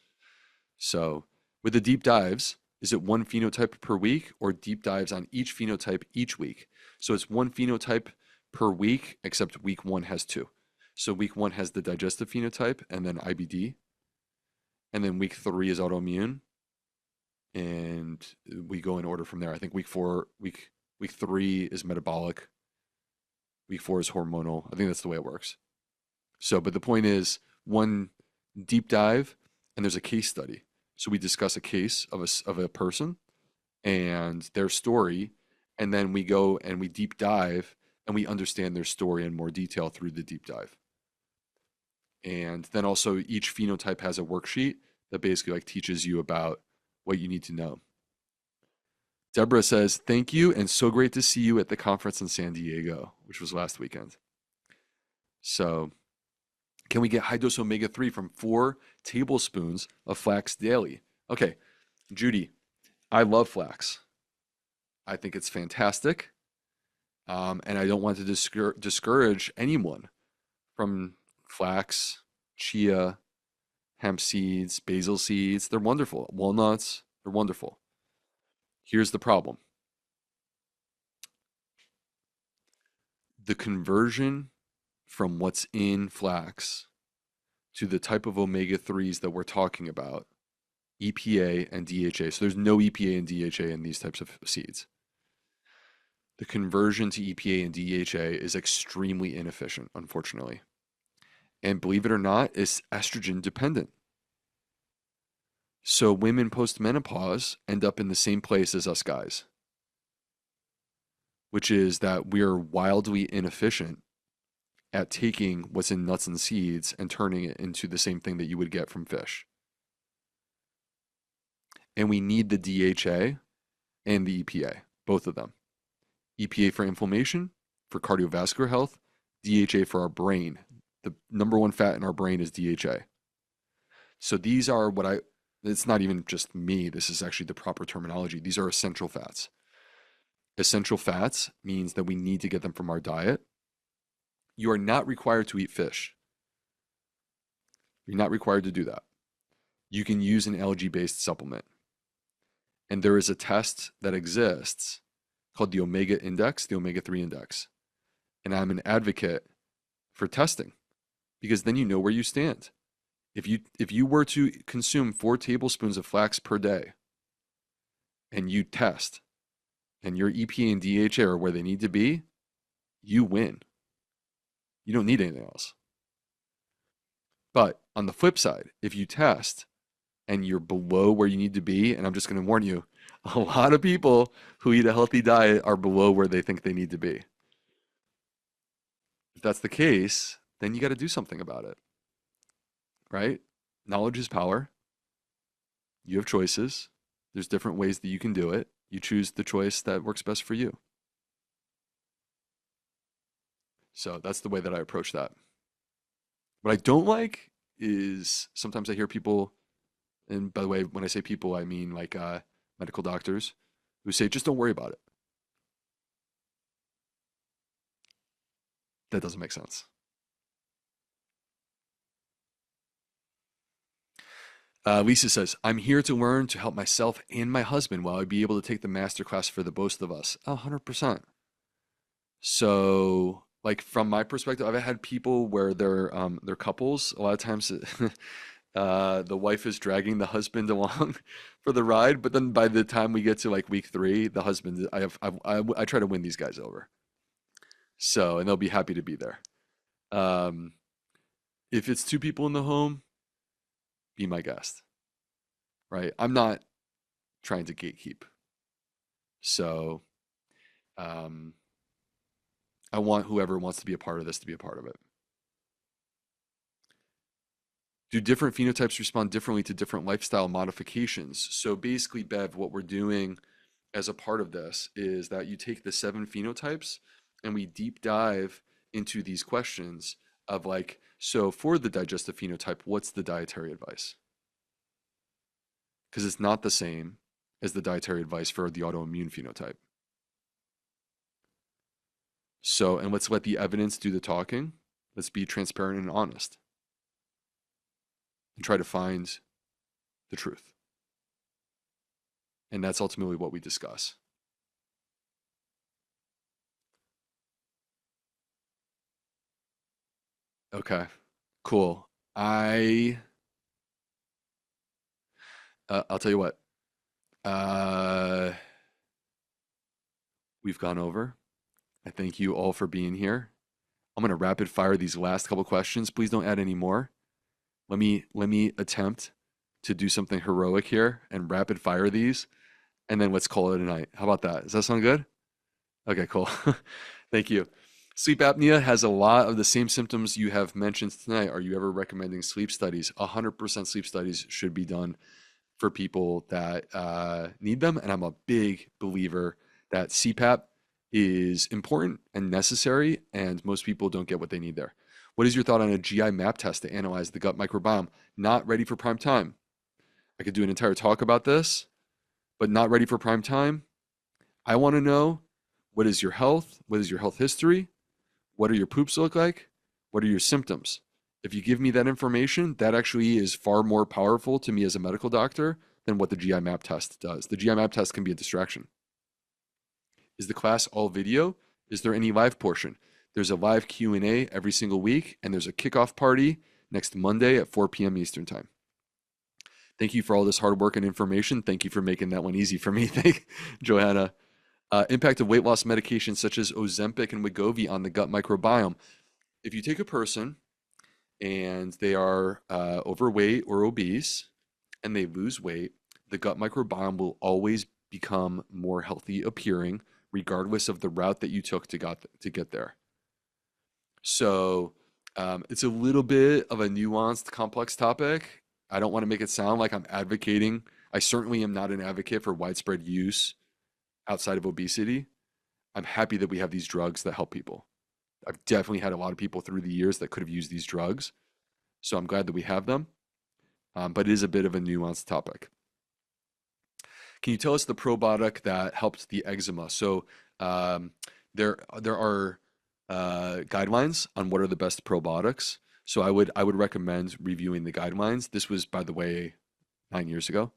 So with the deep dives, is it one phenotype per week or deep dives on each phenotype each week? So it's one phenotype per week, except week 1 has 2. So week 1 has the digestive phenotype and then IBD. And then week 3 is autoimmune. And we go in order from there. I think week 3 is metabolic. Week 4 is hormonal. I think that's the way it works. So, but the point is one deep dive and there's a case study. So we discuss a case of a person and their story, and then we go and we deep dive and we understand their story in more detail through the deep dive. And then also each phenotype has a worksheet that basically like teaches you about what you need to know. Deborah says, thank you, and so great to see you at the conference in San Diego, which was last weekend. So, can we get high dose omega-3 from 4 tablespoons of flax daily? Okay, Judy, I love flax. I think it's fantastic. And I don't want to discourage anyone from flax, chia, hemp seeds, basil seeds. They're wonderful. Walnuts, they're wonderful. Here's the problem. The conversion from what's in flax to the type of omega-3s that we're talking about, EPA and DHA. So there's no EPA and DHA in these types of seeds. The conversion to EPA and DHA is extremely inefficient, unfortunately. And believe it or not, it's estrogen dependent. So women post-menopause end up in the same place as us guys, which is that we're wildly inefficient at taking what's in nuts and seeds and turning it into the same thing that you would get from fish. And we need the DHA and the EPA, both of them. EPA for inflammation, for cardiovascular health, DHA for our brain. The number 1 fat in our brain is DHA. So these are it's not even just me, this is actually the proper terminology. These are essential fats. Essential fats means that we need to get them from our diet. You are not required to eat fish. You're not required to do that. You can use an algae-based supplement. And there is a test that exists called the omega index, the omega-3 index. And I'm an advocate for testing because then you know where you stand. If you were to consume 4 tablespoons of flax per day and you test and your EPA and DHA are where they need to be, you win. You don't need anything else. But on the flip side, if you test and you're below where you need to be, and I'm just going to warn you, a lot of people who eat a healthy diet are below where they think they need to be. If that's the case, then you got to do something about it. Right? Knowledge is power. You have choices. There's different ways that you can do it. You choose the choice that works best for you. So that's the way that I approach that. What I don't like is sometimes I hear people, and by the way, when I say people, I mean like medical doctors who say, just don't worry about it. That doesn't make sense. Lisa says, I'm here to learn to help myself and my husband. Will I be able to take the masterclass for the both of us? 100%. So, like from my perspective, I've had people where they're couples. A lot of times, the wife is dragging the husband along for the ride, but then by the time we get to like week 3, the husband, I try to win these guys over. So, and they'll be happy to be there. Um, if it's two people in the home, be my guest, right? I'm not trying to gatekeep. So um, I want whoever wants to be a part of this to be a part of it. Do different phenotypes respond differently to different lifestyle modifications? So basically, Bev, what we're doing as a part of this is that you take the 7 phenotypes and we deep dive into these questions of like, so for the digestive phenotype, what's the dietary advice? Because it's not the same as the dietary advice for the autoimmune phenotype. So, and let's let the evidence do the talking. Let's be transparent and honest and try to find the truth. And that's ultimately what we discuss. Okay, cool. I'll tell you what. Uh, we've gone over. I thank you all for being here. I'm gonna rapid fire these last couple questions. Please don't add any more. Let me attempt to do something heroic here and rapid fire these, and then let's call it a night. How about that? Does that sound good? Okay, cool. Thank you. Sleep apnea has a lot of the same symptoms you have mentioned tonight. Are you ever recommending sleep studies? 100% sleep studies should be done for people that need them. And I'm a big believer that CPAP is important and necessary, and most people don't get what they need there. What is your thought on a GI map test to analyze the gut microbiome? Not ready for prime time. I could do an entire talk about this, but not ready for prime time. I want to know, what is your health? What is your health history? What do your poops look like? What are your symptoms? If you give me that information, that actually is far more powerful to me as a medical doctor than what the GI map test does. The GI map test can be a distraction. Is the class all video? Is there any live portion? There's a live Q&A every single week, and there's a kickoff party next Monday at 4 p.m. Eastern Time. Thank you for all this hard work and information. Thank you for making that one easy for me. Thank Johanna. Impact of weight loss medications such as Ozempic and Wegovy on the gut microbiome. If you take a person and they are overweight or obese and they lose weight, the gut microbiome will always become more healthy appearing, regardless of the route that you took to get there. So it's a little bit of a nuanced, complex topic. I don't want to make it sound like I'm advocating. I certainly am not an advocate for widespread use outside of obesity. I'm happy that we have these drugs that help people. I've definitely had a lot of people through the years that could have used these drugs. So I'm glad that we have them. But it is a bit of a nuanced topic. Can you tell us the probiotic that helped the eczema? So um, there are guidelines on what are the best probiotics. So I would recommend reviewing the guidelines. This was, by the way, 9 years ago.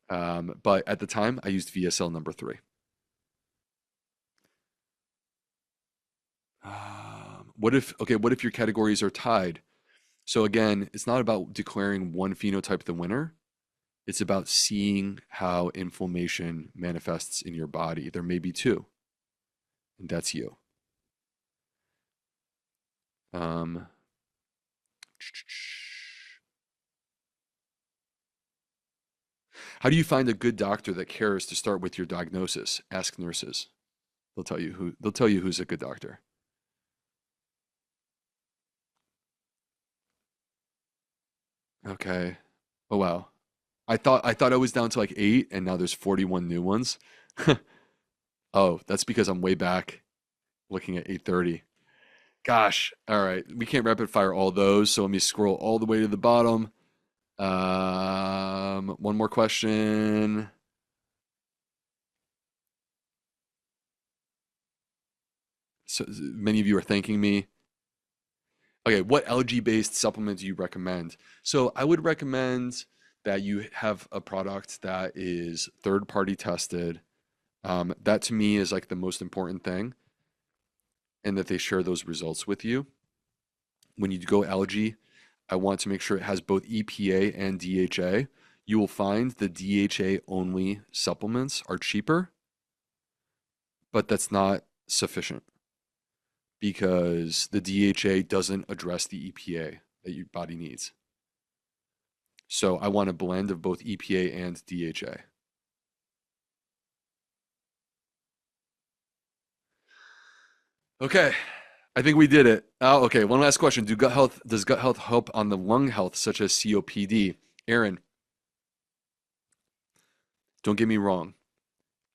But at the time, I used VSL number 3. What if your categories are tied? So again, it's not about declaring one phenotype the winner. It's about seeing how inflammation manifests in your body. There may be two, and that's you. Um, how do you find a good doctor that cares to start with your diagnosis? Ask nurses. They'll tell you who's a good doctor. Okay. Oh wow. I thought I was down to like 8 and now there's 41 new ones. Oh, that's because I'm way back looking at 8:30. Gosh. All right. We can't rapid fire all those, so let me scroll all the way to the bottom. One more question. So many of you are thanking me. Okay, what algae-based supplement do you recommend? So I would recommend that you have a product that is third-party tested. That to me is like the most important thing, and that they share those results with you. When you go algae, I want to make sure it has both EPA and DHA. You will find the DHA only supplements are cheaper, but that's not sufficient. because the DHA doesn't address the EPA that your body needs. So I want a blend of both EPA and DHA. Okay, I think we did it. Oh, okay, one last question. Does gut health help on the lung health, such as COPD? Aaron, don't get me wrong.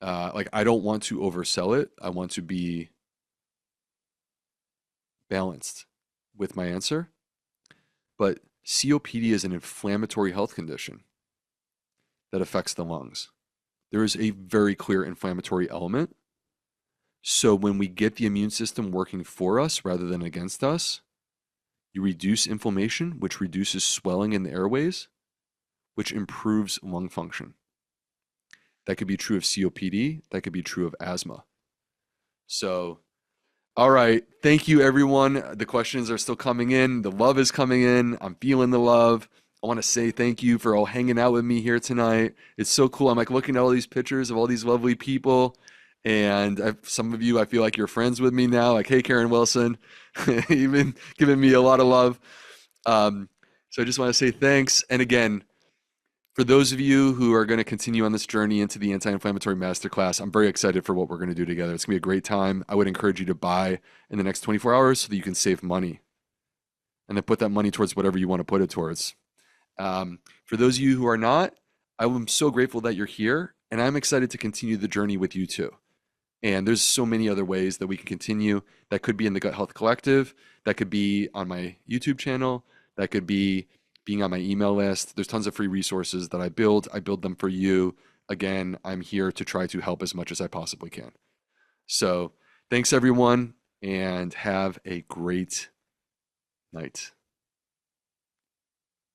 Like I don't want to oversell it. I want to be balanced with my answer. But COPD is an inflammatory health condition that affects the lungs. There is a very clear inflammatory element. So when we get the immune system working for us rather than against us, you reduce inflammation, which reduces swelling in the airways, which improves lung function. That could be true of COPD. That could be true of asthma. So, all right. Thank you, everyone. The questions are still coming in. The love is coming in. I'm feeling the love. I want to say thank you for all hanging out with me here tonight. It's so cool. I'm like looking at all these pictures of all these lovely people. And some of you, I feel like you're friends with me now. Like, hey, Karen Wilson, you've been giving me a lot of love. So I just want to say thanks. And again, for those of you who are going to continue on this journey into the Anti-Inflammatory Masterclass, I'm very excited for what we're going to do together. It's going to be a great time. I would encourage you to buy in the next 24 hours so that you can save money and then put that money towards whatever you want to put it towards. For those of you who are not, I'm so grateful that you're here, and I'm excited to continue the journey with you too. And there's so many other ways that we can continue. That could be in the Gut Health Collective. That could be on my YouTube channel. That could be being on my email list. There's tons of free resources that I build. I build them for you. Again, I'm here to try to help as much as I possibly can. So thanks, everyone, and have a great night.